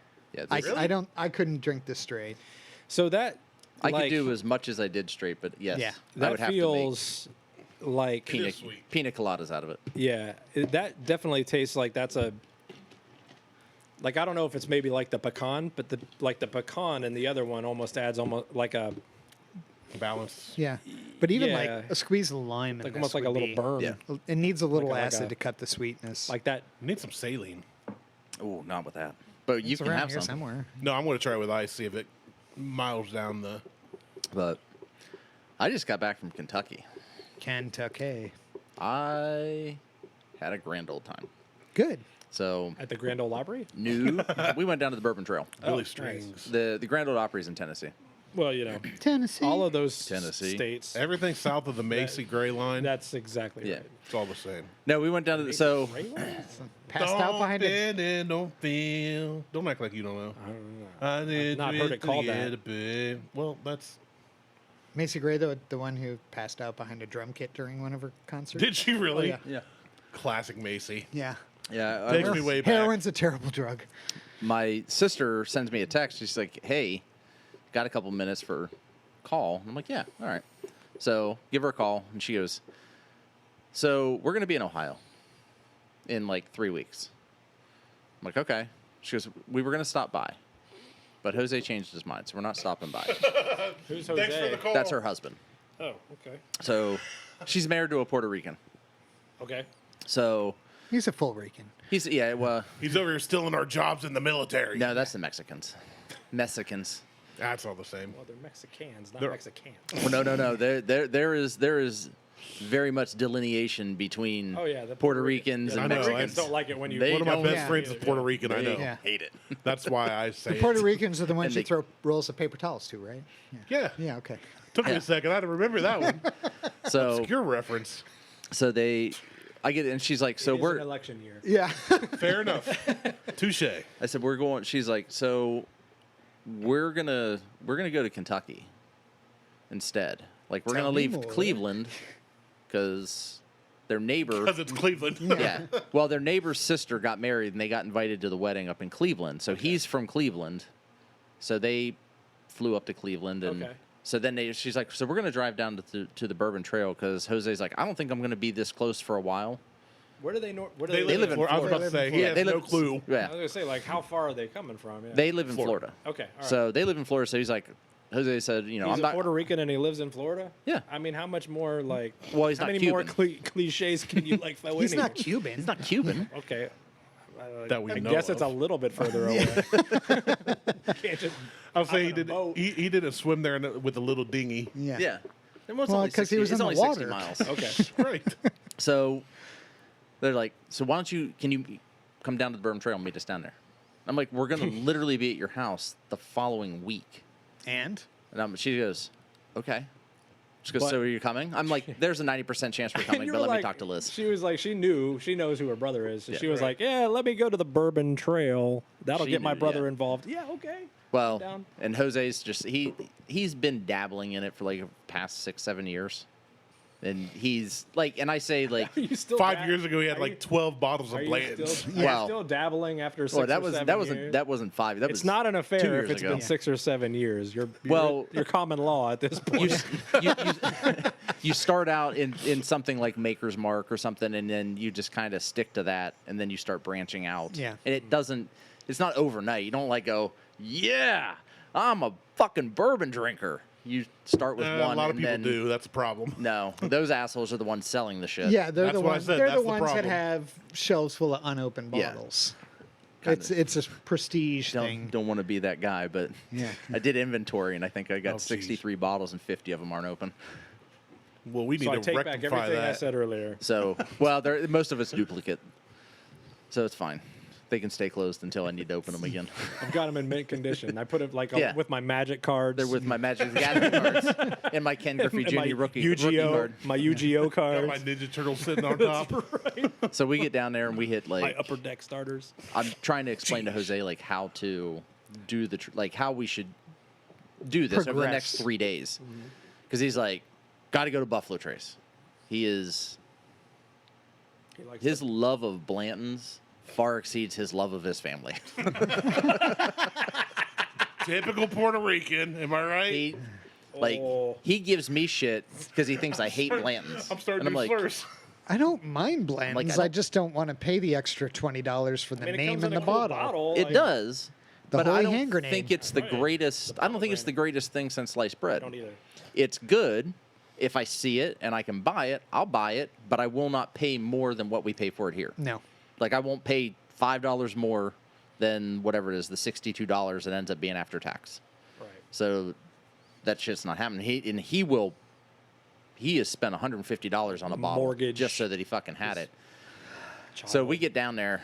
Yeah, I couldn't drink this straight. So that I like, could do as much as I did straight, but yes, Yeah. I that would have feels like to make is sweet. pina coladas out of it. yeah, that definitely tastes like that's a like I don't know if it's maybe like the pecan, but the pecan and the other one almost adds almost like a Balance. Yeah, but even Yeah. like a squeeze of lime, in like this almost like a would little be- burn, Yeah. It needs a little Like a- acid to cut the sweetness. like that. Need some saline. Oh, not with that. But you It's can around have here some. somewhere. No, I'm going to try it with ice, see if it miles down the. But I just got back from Kentucky. Kentucky. I had a grand old time. Good. So At the Grand Ole Opry? new, we went down to the Bourbon Trail. Billy nice. Strings. The Grand Ole Opry is in Tennessee. Well, you know, Tennessee. all of those Tennessee. states. Everything south of the Macy Gray line. That's exactly Yeah. right. It's all the same. No, we went down to the, so Passed out behind it. it. Don't feel. Don't act like you don't know. I did not heard it called that. Well, that's. Macy Gray, the one who passed out behind a drum kit during one of her concerts. Did she really? yeah. yeah, Classic Macy. Yeah. yeah. Takes me way back. Heroin's a terrible drug. My sister sends me a text. She's like, "Hey, got a couple minutes for call?" I'm like, "Yeah, all right." So give her a call, and she goes, "So we're gonna be in Ohio in like 3 weeks." I'm like, "Okay." She goes, "We were gonna stop by, but Jose changed his mind, so we're not stopping by." Who's Jose? Thanks for the call. That's her husband. Oh, okay. So she's married to a Puerto Rican. Okay. So He's a full Rican. he's well, He's over here stealing our jobs in the military. no, that's the Mexicans. Mexicans. That's all the same. Well, they're Mexicans, not They're- Mexicans. Well, no. There is very much delineation between Oh, yeah. The Puerto Ricans I and know, Puerto Mexicans. Ricans don't like it when you. They One of my don't- best Yeah. friends is Puerto Rican. I They know. Yeah. hate it. That's why I say it. Puerto Ricans are the ones And you they- throw rolls of paper towels to, right? Yeah. Yeah, okay. Took me Yeah. a second. I had to remember that one. So Obscure reference. I get it, and she's like, so It is an we're. election year. Yeah. Fair enough. Touche. I said we're going. She's like, so we're gonna go to Kentucky instead. Like we're Tell gonna me leave more. Cleveland because their neighbor. Because it's Cleveland. Yeah. Well, their neighbor's sister got married, and they got invited to the wedding up in Cleveland. So he's from Cleveland. So they flew up to Cleveland, and Okay. so then she's like, so we're going to drive down to the Bourbon Trail because Jose's like, I don't think I'm going to be this close for a while. Where do they? Where do They they live live in in Florida. I was about to say, he has They no live- clue. I Yeah. was gonna say, like, how far are they coming from? Yeah. They live in Florida. Florida. Okay. All right. So they live in Florida. So he's like, Jose said, he's I'm a not. Puerto Rican and he lives in Florida. Yeah. I mean, how much more like? Well, he's how not many more Cuban. cliches can you like throw He's in not here? Cuban. He's not Cuban. Okay. That we I know guess it's a of. little bit further away. Can't just I'll say he on a did. boat. He didn't swim there with a little dinghy. Yeah. Yeah. And well, it's Well, only 'cause he 60 was in it's the only water. 60 miles. okay. Right. So they're like, so why don't you, can you come down to the Bourbon Trail and meet us down there? I'm like, we're going to literally be at your house the following week. And? And she goes, okay. She goes, But- so are you coming? I'm like, there's a 90% chance we're coming, You but were let me like- talk to Liz. She was like, she knows who her brother is. So Yeah. she was Right. like, yeah, let me go to the Bourbon Trail. That'll She get my knew, brother yeah. involved. Yeah, okay. Well, down. and Jose's just, he's been dabbling in it for like the past 6-7 years. And he's like, and I say like, Are you still 5 years ago, he had are like you- 12 bottles Are of you Blanton's. still, Wow. still dabbling after 6 well, or that was 7 that years? wasn't that wasn't 5. That It's was not an 2 affair years if it's ago. been 6 or 7 years. Well- you're common law at this point. you start out in something like Maker's Mark or something, and then you just kind of stick to that, and then you start branching out. Yeah. And it's not overnight. You don't like go, yeah, I'm a fucking bourbon drinker. You start with one. A lot of and people then, do. That's a problem. No, those assholes are the ones selling the shit. Yeah, they're That's the what I ones. said, They're that's the the ones that problem. have shelves full of unopened Yeah. bottles. Kinda. It's a prestige thing. Don't want to be that guy, but Yeah. I did inventory, and I think I got Oh, geez. 63 bottles, and 50 of them aren't open. Well, we need so I to take back rectify everything I that. said earlier. So, well, most of it's duplicate, so it's fine. They can stay closed until I need to open them again. I've got them in mint condition. I put it like Yeah. with my magic cards. They're with my Magic the Gathering cards and my Ken Griffey and my Jr. rookie Yu-Gi-Oh, card. my Yu-Gi-Oh Got cards, my Ninja Turtle sitting on top. So we get down there and we hit my like upper deck starters. I'm trying to explain to Jose like how to do like how we should do this over the Progress. next 3 days, because he's like, got to go to Buffalo Trace. He is He likes his love of Blanton's far exceeds his love of his family. Typical Puerto Rican, am I right? He gives me shit because he thinks I hate Blanton's. I'm starting and to I'm do slurs. I don't mind Blanton's. I I just don't want to pay the extra $20 for the I mean, it name comes and in the a cool bottle. It does. The But I holy don't hand grenade. think it's the greatest. I don't think it's the greatest thing since sliced bread. I don't either. It's good. If I see it and I can buy it, I'll buy it. But I will not pay more than what we pay for it here. No. Like, I won't pay $5 more than whatever it is, the $62 it ends up being after tax. Right. So that shit's not happening. He has spent $150 on a bottle Mortgage. just so that he fucking had it. So we get down there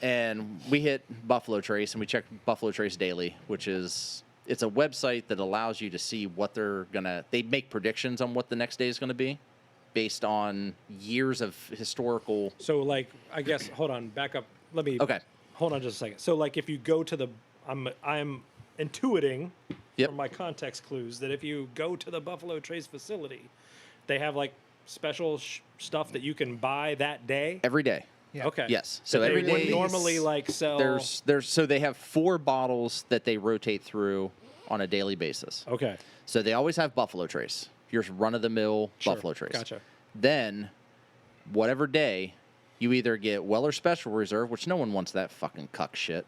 and we hit Buffalo Trace and we check Buffalo Trace daily, which is it's a website that allows you to see what they make predictions on what the next day is going to be based on years of historical. So, like, I guess, hold on, back up. Okay. Hold on just a second. So, like, if you go to I'm intuiting Yep. from my context clues that if you go to the Buffalo Trace facility, they have, like, special stuff that you can buy that day? Every day. Yeah. Okay. Yes. So But they every would day normally, like, sell... so they have 4 bottles that they rotate through on a daily basis. Okay. So they always have Buffalo Trace, your run-of-the-mill Sure. Buffalo Trace. Gotcha. Then, whatever day, you either get Weller Special Reserve, which no one wants that fucking cuck shit.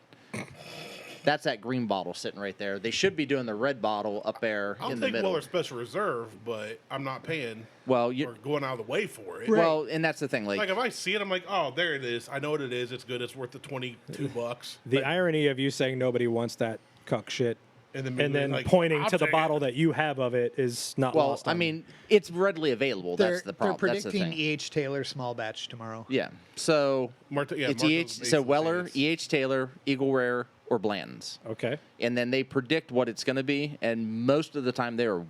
That's that green bottle sitting right there. They should be doing the red bottle up there I'll in the take middle. Weller Special Reserve, but I'm not paying Well, or going out of the way for it. well, and that's the thing. Like if I see it, I'm like, oh, there it is. I know what it is. It's good. It's worth the $22. The irony of you saying nobody wants that cuck shit And and then like, pointing I'll to the take bottle it. that you have of it is not well, lost I on me. mean, it's readily available. That's the problem. They're That's the predicting thing. E.H. Taylor small batch tomorrow. Yeah. So Martelle, yeah, it's Martelle's EH. So basically Weller, saying it's- EH Taylor, Eagle Rare, or Blanton's. Okay. And then they predict what it's going to be, and most of the time they are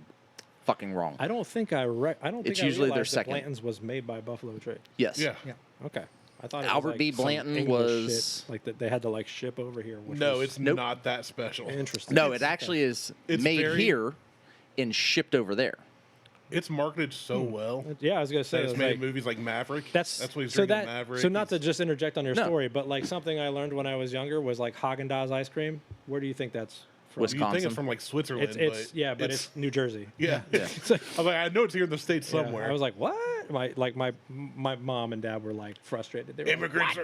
fucking wrong. I don't think I don't think It's I usually their realized that second. Blanton's was made by Buffalo Trace. Yes. Yeah. Yeah. Okay. I thought it Albert was like B. some Blanton English was- shit, like that they had to like ship over here. Which No, was it's Nope. not that special. interesting. No, it actually is it's made very- here and shipped over there. It's marketed so well. Yeah, I was gonna say That it's it was made like, movies like Maverick. that's what he's so drinking, that Maverick. so not to He's- just interject on your No. story, but like something I learned when I was younger was like Haagen-Dazs ice cream. Where do you think that's from? Wisconsin. You think it's from like Switzerland, It's but yeah, but it's New Jersey. yeah. Yeah. I'm like, I know it's here in the States Yeah, somewhere. I was like, what? My mom and dad were like frustrated. They were immigrants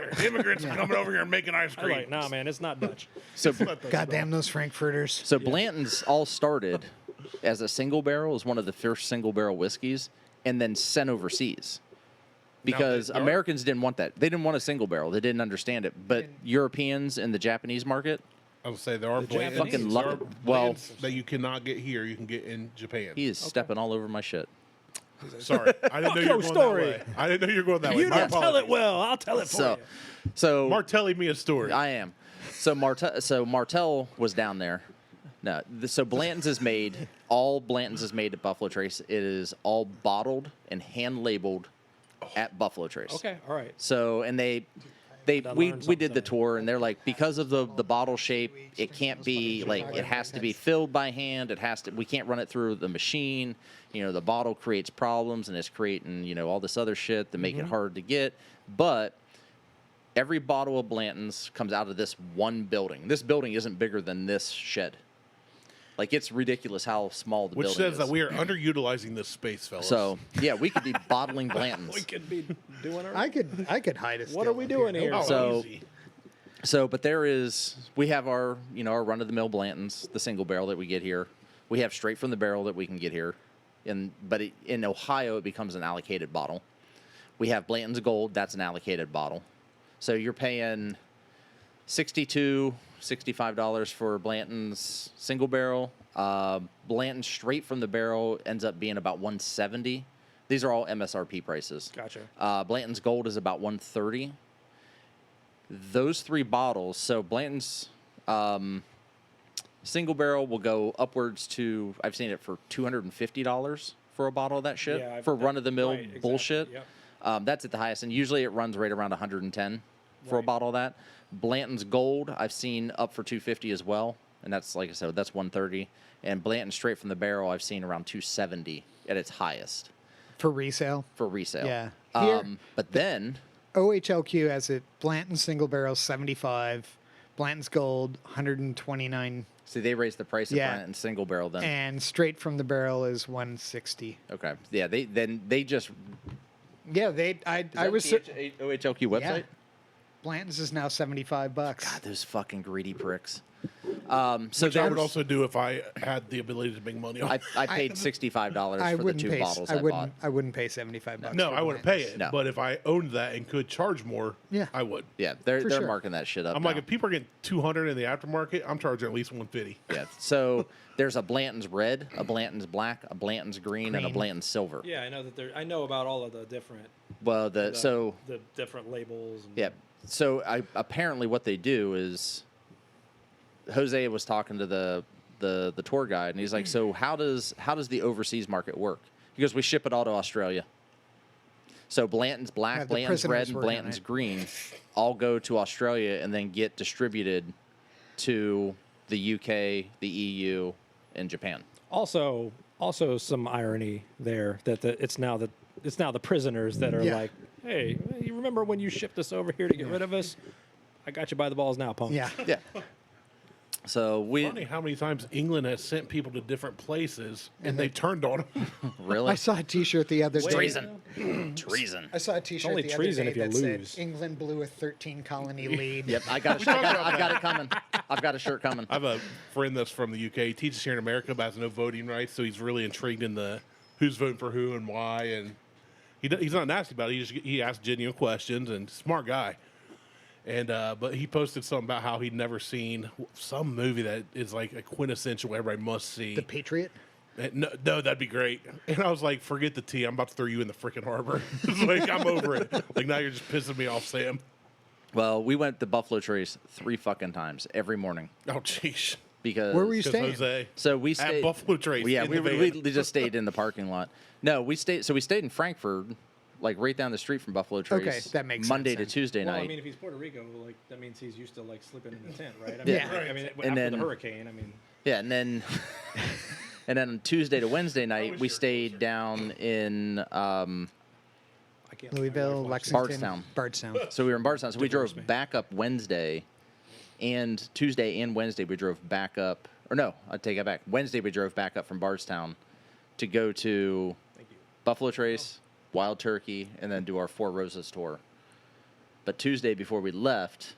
are coming over here and making ice like, I cream. was like, nah, man, it's not Dutch. So, Goddamn those Frankfurters. so Blanton's all started as a single barrel, as one of the first single barrel whiskeys, and then sent overseas. Because there are- Americans didn't want that. They didn't want a single barrel. They didn't understand it. But Europeans and the Japanese market, I would say there are Japanese blends. fucking There love are it. Well- blends that you cannot get here. You can get in Japan. he is stepping all over my shit. Sorry, I didn't know you were going story. that way. I didn't know you were going that way. You My don't tell it apologies. well. I'll tell it for So, you. so Martelle me a story. I am. So Martelle was down there. No, so Blanton's is made. All Blanton's is made at Buffalo Trace. It is all bottled and hand labeled at Buffalo Trace. Okay, all right. So and we learn did the something. tour and they're like, because of the bottle shape, it can't be like, it has to be filled by hand. We can't run it through the machine. You know, the bottle creates problems and it's creating, you know, all this other shit that make it hard to get. But every bottle of Blanton's comes out of this one building. This building isn't bigger than this shed. Like, it's ridiculous how small the Which building says is. that we are underutilizing this space, fellas. So, yeah, we could be bottling Blanton's. We could be doing our. I could hide it. What are we doing here? oh, So- easy. So, but we have our, you know, our run-of-the-mill Blanton's, the single barrel that we get here. We have straight from the barrel that we can get here. But in Ohio, it becomes an allocated bottle. We have Blanton's Gold. That's an allocated bottle. So you're paying $65 for Blanton's single barrel. Blanton's straight from the barrel ends up being about $170. These are all MSRP prices. Gotcha. Blanton's Gold is about $130. Those 3 bottles. So Blanton's single barrel will go upwards to, I've seen it for $250 for a bottle of that shit. Yeah, for run-of-the-mill right, exactly, bullshit. yep. That's at the highest, and usually it runs right around 110 for a Right. bottle of that. Blanton's Gold, I've seen up for 250 as well, and that's, like I said, that's 130. And Blanton straight from the barrel, I've seen around 270 at its highest For resale. for resale. Yeah. Here- But then OHLQ has it Blanton's single barrel 75, Blanton's Gold 129, See, they raised the price of Yeah. Blanton single barrel then. and straight from the barrel is 160. Okay. Yeah, they just. Yeah, I was OHLQ website. yeah. Blanton's is now $75. God, those fucking greedy pricks. Which So I would there's- also do if I had the ability to make money on. I paid $65 I for the wouldn't 2 pay. bottles I I wouldn't. bought. I wouldn't pay $75. No, for I wouldn't pay Blanton's. it. No. But if I owned that and could charge more, Yeah. I would. Yeah, they're For sure. marking that shit up. I'm now. like, if people are getting 200 in the aftermarket, I'm charging at least 150. Yeah. So there's a Blanton's red, a Blanton's black, a Blanton's green, and a Green. Blanton's silver. Yeah, I know that I know about all of the different Well, so the different labels. And yeah. So apparently what they do is Jose was talking to the tour guide, and he's like, "So how does the overseas market work?" He goes, "We ship it all to Australia. So Blanton's black, Yeah, the Blanton's red, prisoners and work on Blanton's it. green all go to Australia and then get distributed to the UK, the EU, and Japan." Also some irony there that it's now the prisoners that are Yeah. like, hey, you remember when you shipped us over here to get rid of us? I got you by the balls now, punk. Yeah. Yeah. So we Funny how many times England has sent people to different places and they turned on them. really I saw a T-shirt the other day. treason. Treason. I saw a T-shirt only the treason other day if you that lose. said England blew a 13 colony lead. Yep, I've got it coming. I've got a shirt coming. I have a friend that's from the UK. He teaches here in America, but has no voting rights, so he's really intrigued in the who's voting for who and why. And he's not nasty about it. He asks genuine questions and smart guy. And but he posted something about how he'd never seen some movie that is like a quintessential everybody must see. The Patriot. And no, that'd be great. And I was like, forget the tea. I'm about to throw you in the freaking harbor. It's like, I'm over it. Like, now you're just pissing me off, Sam. Well, we went to Buffalo Trace 3 fucking times every morning Oh, jeez. because Where were you Because staying? Jose. So we At stayed Buffalo Trace. Yeah, in we, the we, van. we just stayed in the parking lot. No, we stayed in Frankfurt, like right down the street from Buffalo Trace. Okay, that makes Monday sense to Tuesday Well, night. I mean, if he's Puerto Rico, like that means he's used to like sleeping in the tent, right? I Yeah. mean, I mean, And after then- the hurricane, I mean, Yeah, and then and then on Tuesday to Wednesday night we stayed down in I can't. Louisville, my wife watches- Lexington, Bardstown. Bardstown. So we were in Bardstown. So we drove Divorce me. back up Wednesday, and Tuesday and Wednesday we drove back up. Or no, I take it back. Wednesday we drove back up from Bardstown to go to Thank you. Buffalo Trace, Wild Turkey, and then do our Four Roses tour. But Tuesday before we left,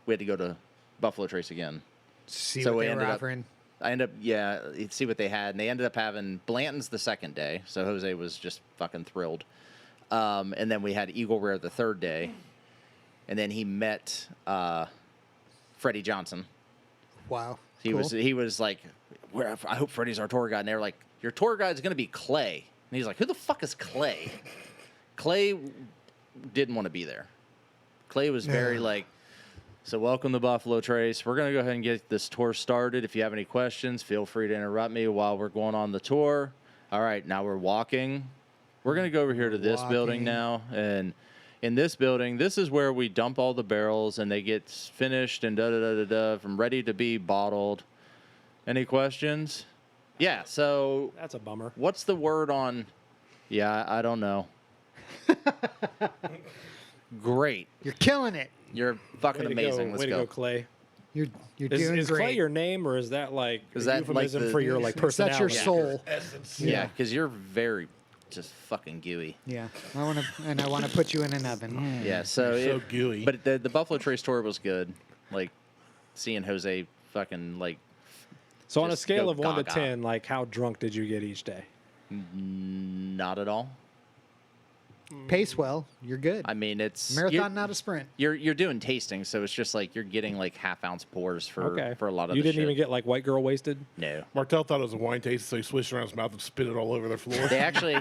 we had to go to Buffalo Trace again. See So what we they were ended up- offering. I ended up, yeah, you'd see what they had, and they ended up having Blanton's the second day, so Jose was just fucking thrilled. And then we had Eagle Rare the third day, and then he met Freddie Johnson. Wow. He cool. was like, I hope Freddie's our tour guide, and they were like, your tour guide's gonna be Clay, and he's like, who the fuck is Clay? Clay didn't want to be there. Clay was very like, so welcome to Buffalo Trace. We're going to go ahead and get this tour started. If you have any questions, feel free to interrupt me while we're going on the tour. All right, now we're walking. We're going to go over here to this building Walking. now. And in this building, this is where we dump all the barrels and they get finished and da-da-da-da-da from ready to be bottled. Any questions? Yeah, so That's a bummer. what's the word on... Yeah, I don't know. Great. You're killing it. You're fucking Way to amazing. Go. Let's Way to go. go, Clay. You're Is doing great. Clay your name, or is that like Is a that like euphemism the- for your like That's your personality? soul. Essence. Yeah, because you're very just fucking gooey. Yeah. I want to put you in an oven. Yeah, so You're so gooey. But the Buffalo Trace tour was good. Like seeing Jose fucking like So on a Just scale go of 1 to gaga. 10, like how drunk did you get each day? not at all. Pace well. You're good. I mean, it's Marathon, not a sprint. You're doing tasting, so it's just like you're getting like half-ounce pours for Okay. a lot of. You the didn't shit. even get like white girl wasted. No. Martelle thought it was a wine taste, so he swished around his mouth and spit it all over the floor. They actually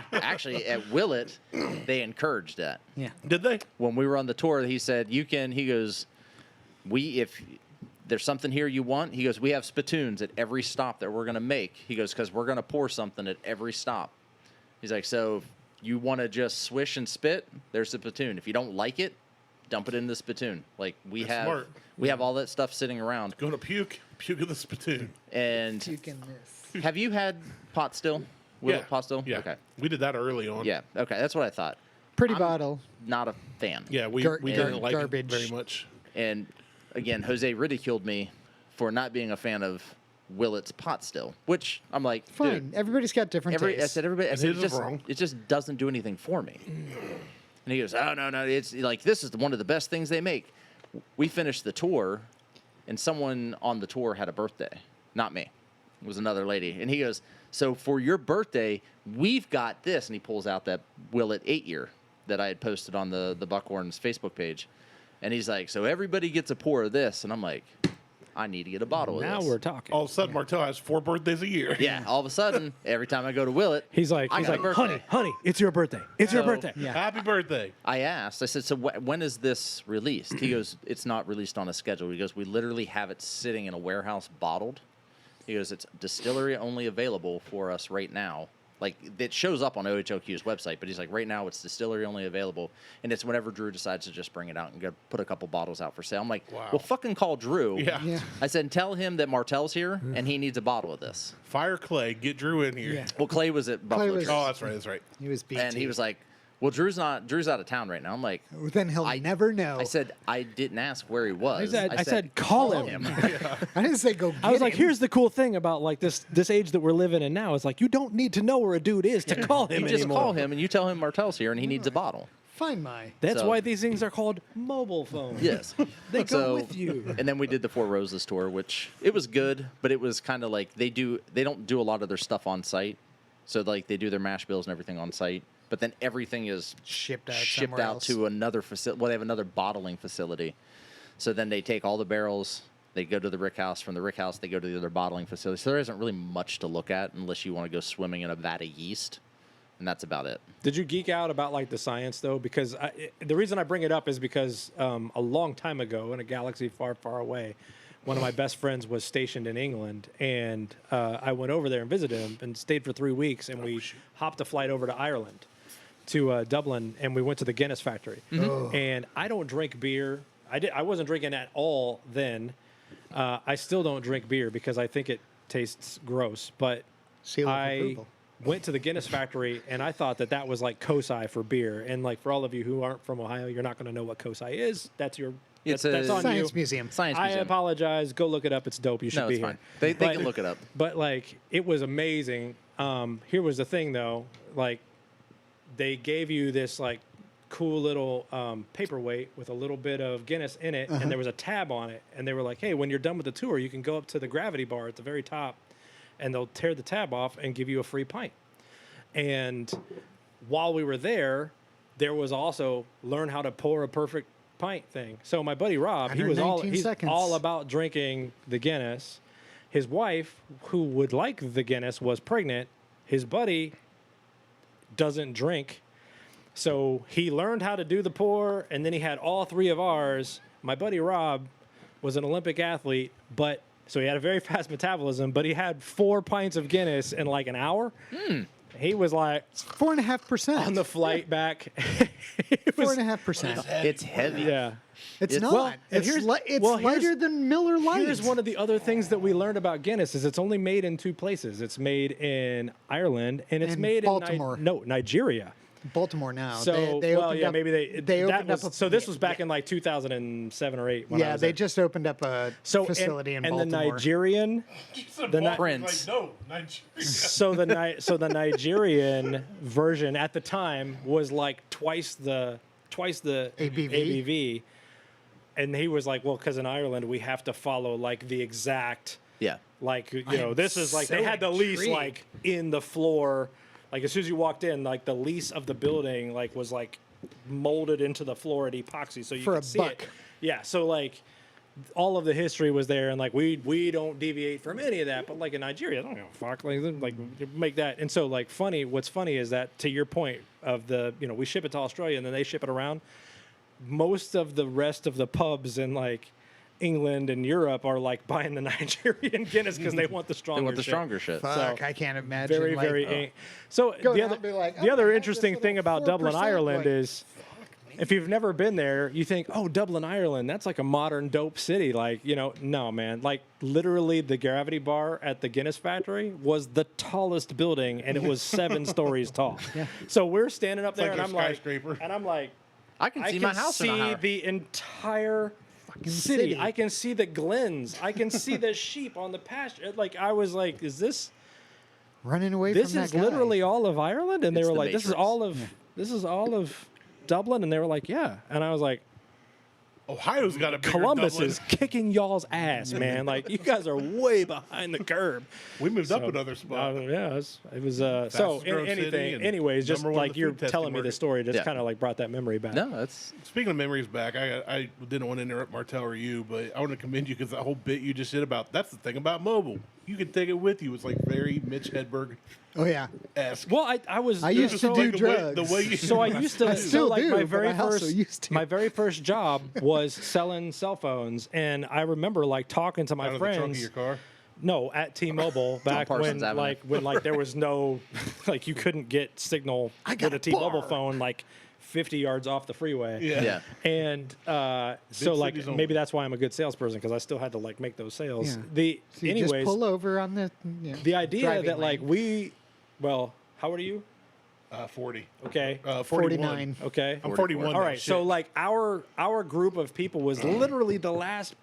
at Willett, they encouraged that. Yeah. Did they? When we were on the tour, he said, he goes, if there's something here you want, he goes, we have spittoons at every stop that we're going to make. He goes, because we're going to pour something at every stop. He's like, so if you want to just swish and spit, there's the spittoon. If you don't like it, dump it in the spittoon. Like That's smart. we have all that stuff sitting around. Going to puke in the spittoon. And You can this. have you had pot still? Willett pot still? Yeah. Okay. We did that early on. Yeah. Okay. That's what I thought. Pretty I'm bottle. not a fan. Yeah, we didn't like garbage. it very much. And again, Jose ridiculed me for not being a fan of Willett's pot still, which I'm like, Fine. dude, Everybody's got different I tastes. said everybody. I said, his is wrong. it just doesn't do anything for me. And he goes, oh no, it's like this is one of the best things they make. We finished the tour, and someone on the tour had a birthday. Not me. It was another lady. And he goes, so for your birthday, we've got this. And he pulls out that Willett 8-year that I had posted on the Buckhorn's Facebook page. And he's like, so everybody gets a pour of this. And I'm like, I need to get a bottle of Now this. we're talking. All of a sudden, Martelle has 4 birthdays a year. Yeah, all of a sudden, every time I go to Willett, He's like, I got a birthday. honey, it's your birthday. It's your So- birthday. Yeah. Happy birthday. I asked, I said, so when is this released? He goes, it's not released on a schedule. He goes, we literally have it sitting in a warehouse bottled. He goes, it's distillery only available for us right now. Like, it shows up on OHLQ's website, but he's like, right now it's distillery only available. And it's whenever Drew decides to just bring it out and go put a couple bottles out for sale. I'm like, Wow. well, fucking call Drew. Yeah. Yeah. I said, tell him that Martelle's here and he needs a bottle of this. Fire Clay, get Drew in here. Yeah. Well, Clay was at Buffalo was- Trace. Oh, that's right. That's right. He was BT. And he was like, well, Drew's out of town right now. I'm like, Then he'll never know. I said, I didn't ask where he was. I said, call him. I didn't say go get I was like, him. here's the cool thing about like this age that we're living in now. It's like you don't need to know where a dude is to call him You just anymore. call him and you tell him Martelle's here and he needs a bottle. Find my. That's So- why these things are called mobile phones. Yes. They go So- with you. And then we did the Four Roses tour, which it was good, but it was kind of like they don't do a lot of their stuff on site. So like they do their mash bills and everything on site, but then everything is Shipped out shipped somewhere out else. to another facility. Well, they have another bottling facility. So then they take all the barrels, they go to the rick house. From the rick house, they go to the other bottling facility. So there isn't really much to look at unless you want to go swimming in a vat of yeast. And that's about it. Did you geek out about like the science though? Because the reason I bring it up is because a long time ago in a galaxy far, far away, one of my best friends was stationed in England, and I went over there and visited him and stayed for 3 weeks, and we hopped a flight over to Ireland, to Dublin, and we went to the Guinness factory. And I don't drink beer. I wasn't drinking at all then. I still don't drink beer because I think it tastes gross. But Seal of I approval. went to the Guinness factory, and I thought that was like Kosai for beer. And like for all of you who aren't from Ohio, you're not going to know what Kosai is. That's your It's that's a on Science you. Museum. Science I museum. apologize. Go look it up. It's dope. You should No, be it's here. fine. They But- can look it up. But like, it was amazing. Here was the thing, though. Like, they gave you this like cool little paperweight with a little bit of Guinness in it, and there was a tab on it. And they were like, "Hey, when you're done with the tour, you can go up to the gravity bar at the very top, and they'll tear the tab off and give you a free pint." And while we were there was also learn how to pour a perfect pint thing. So my buddy Rob, he's 119 seconds. all about drinking the Guinness. His wife, who would like the Guinness, was pregnant. His buddy doesn't drink. So he learned how to do the pour, and then he had all 3 of ours. My buddy Rob was an Olympic athlete, so he had a very fast metabolism, but he had 4 pints of Guinness in like an hour. He was like 4.5%. on the flight back. It was- 4.5%. It's heavy. Yeah. It's It's- not. well, and it's here's- it's well, here's- lighter than Miller Lite. Here's one of the other things that we learned about Guinness is it's only made in 2 places. It's made in Ireland and it's And made Baltimore. in Nigeria. Baltimore now. So they well, opened yeah, up, maybe they that opened was, up. so this was back in like 2007 or 8. When I Yeah, was they there. just opened up a so facility in and Baltimore. the Nigerian. The Prince. Like, no, Nigeria. So the Nigerian version at the time was like twice the ABV. And he was like, well, because in Ireland we have to follow like the exact, Yeah. like I'm this is like they so had the lease intrigued. like in the floor, like as soon as you walked in, like the lease of the building like was like molded into the floor at epoxy, so you For could a see buck. it. Yeah, so like all of the history was there, and like we don't deviate from any of that. But like in Nigeria, I don't give a fuck. Like make that. And so like what's funny is that to your point of the we ship it to Australia and then they ship it around. Most of the rest of the pubs in like England and Europe are like buying the Nigerian Guinness because they want the stronger. They want the shit. stronger shit. Fuck, So, I can't imagine. Very, like, very. So Go the down other, and be like, the "I'm other gonna have interesting this thing little about Dublin, 4%," Ireland like, is if you've never been there, you think, oh, Dublin, Ireland, that's like a modern dope city. Like, no, man. Like, literally, the Gravity Bar at the Guinness factory was the tallest building, and it was 7 stories tall. Yeah. So we're standing up there, like and I'm like, skyscraper. I can see my house in a see hour. the entire city. I can see the glens. I can see the sheep on the pasture. Like, I was like, is this running away from that is guy. literally all of Ireland? And they It's were the like, this is all of Dublin. And they were like, yeah. And I was like, Ohio's got a bigger Columbus Dublin. is kicking y'all's ass, man. Like, you guys are way behind the curb. We moved up another spot. Yeah, it was so Fastest growth city anything. and Anyways, just number one in like the you're food testing telling me market. this story, just Yeah. kind of like brought that memory back. No, that's Speaking of memories back, I didn't want to interrupt Martelle or you, but I want to commend you because that whole bit you just did about that's the thing about mobile. You can take it with you. It's like very Mitch Hedberg Oh yeah. esque. Well, I was I used to So, do like, drugs. The way you, So I used to. I still so like do, my but very I also first, used to. my very first job was selling cell phones, and I remember like talking to my out of the trunk of friends. your car. No, at T-Mobile back Parsons when Avenue. like there was no like you couldn't get signal got with a T-Mobile bar. phone like 50 yards off the freeway. Yeah. And so like cities maybe only. that's why I'm a good salesperson because I still had to like make those sales. Yeah. The So you just anyways, pull over on the the idea driving that like lane. how old are you? 40. Okay. 41. 49. Okay. I'm 41. All now, right, so shit. like our group of people was literally the last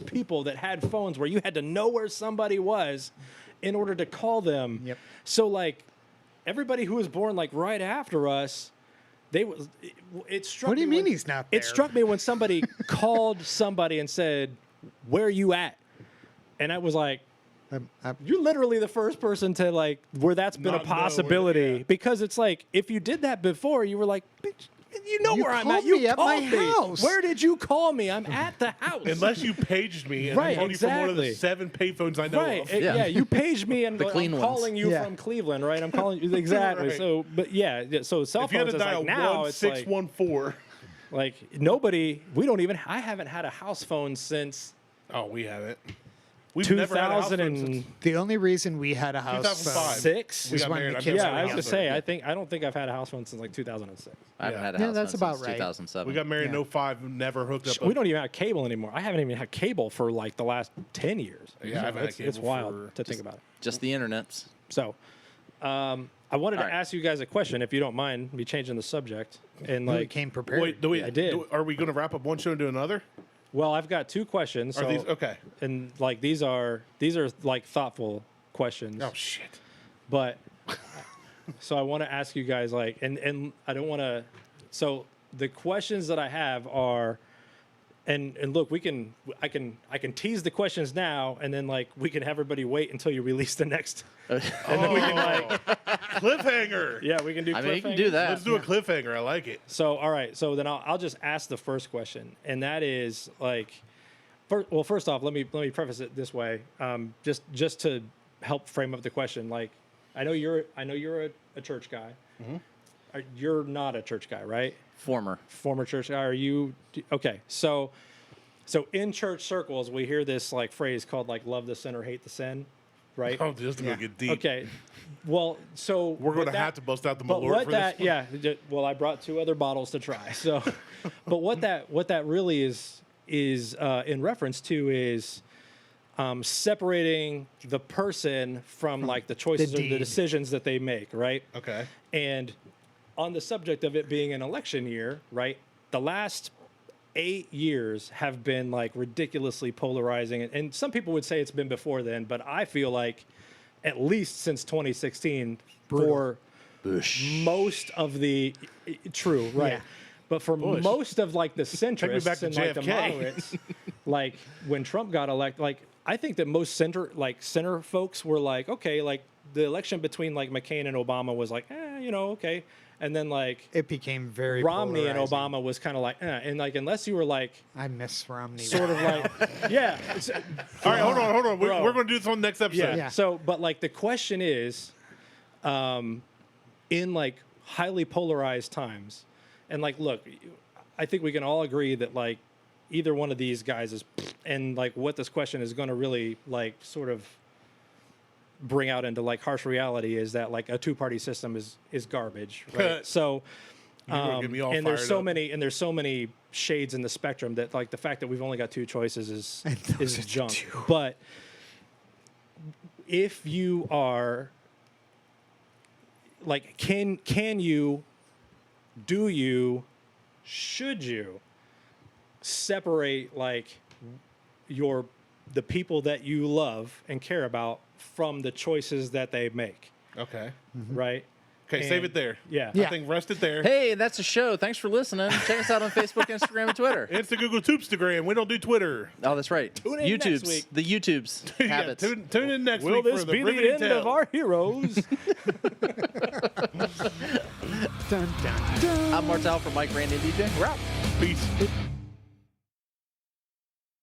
people that had phones where you had to know where somebody was in order to call them. Yep. So like everybody who was born like right after us, it struck. What do you me mean when- he's not there? It struck me when somebody called somebody and said, "Where you at?" And I was like, you're literally the first person to like where that's been Not a know where- possibility yeah. because it's like if you did that before, you were like, bitch, you know You where I'm called at. You me at my called me. house. Where did you call me? I'm at the house. Unless you paged me and Right, I called you from one of the exactly. 7 payphones I know right? of. Yeah. You paged me and The I'm clean ones. calling you Yeah. from Cleveland, right? I'm calling you exactly. Right. So, but yeah, so cell If you had phones to is dial like now it's like 1614. nobody. We don't even. I haven't had a house phone since Oh, we haven't. We've never had a house phone since 2006. The only reason we had a house 2005. phone We is got when married. the I've kids never Yeah, had I a was gonna house say I don't think I've had a house phone since like 2006. I haven't had a Yeah, house that's phone about since right. 2007. We got married Yeah. in 05 and never hooked up. We don't even have cable anymore. I haven't even had cable for like the last 10 years. Yeah, I haven't had it's cable wild for to think about it. Just the internets. So, I wanted to All right. ask you guys a question, if you don't mind me changing the subject. And we like, came prepared. Wait, do we? I did. Are we going to wrap up one show and do another? well, I've got 2 questions. Are So, these okay? and like these are like thoughtful questions. Oh shit! But so I want to ask you guys like, and I don't want to. So the questions that I have are, and look, I can tease the questions now, and then like we can have everybody wait until you release the next, and then we can like, Cliffhanger. yeah, we can do. I mean, you can cliffhangers. do that. Let's do a cliffhanger. I like it. So all right, so then I'll just ask the first question, and that is like, first off, let me preface it this way, just to help frame up the question. Like, I know you're a church guy. You're not a church guy, right? Former church guy. Are you? Okay, so in church circles, we hear this like phrase called like "love the sinner, hate the sin," right? Oh, just to go get deep. Okay. Well, so We're going with to that- have to bust out the but Malort what for that, this. One. yeah. Well, I brought 2 other bottles to try. So, but what that really is in reference to is separating the person from like the choices or the deed. decisions that they make, right? Okay. And on the subject of it being an election year, right? The last 8 years have been like ridiculously polarizing, and some people would say it's been before then, but I feel like at least since 2016 for most of the true, right? Yeah. But for most of like the me centrists back to and like the JFK. moderates, like when Trump got elected, like I think that most center folks were like, okay, like the election between like McCain and Obama was like, okay, and then like It became very Romney and polarizing. Obama was kind of like, and like unless you were like I miss Romney. sort of like, yeah, All right, hold on. Bro. We're going to do this on the next episode. yeah. So, but like the question is, in like highly polarized times, and like, look, I think we can all agree that like either one of these guys is, and like what this question is going to really like sort of bring out into like harsh reality is that like a 2-party system is garbage, right? So, You're gonna get me all and there's fired so up. many, and there's so many shades in the spectrum that like the fact that we've only got 2 choices is those are the junk. 2. But if you are like, can you, do you, should you separate like the people that you love and care about from the choices that they make, Okay. right? Okay, save And- it there. Yeah. I think rest it there. Hey, that's a show. Thanks for listening. Check us out on Facebook, Instagram, and Twitter. It's the Google Tubestagram. We don't do Twitter. Oh, that's right. Tune in next YouTube's week. the YouTube's Yeah, habits. tune in next Will week this for the be Bring the It end and of Tell. our heroes? Dun, dun, dun. I'm Martelle for Mike, Randy, and DJ. We're out. Peace.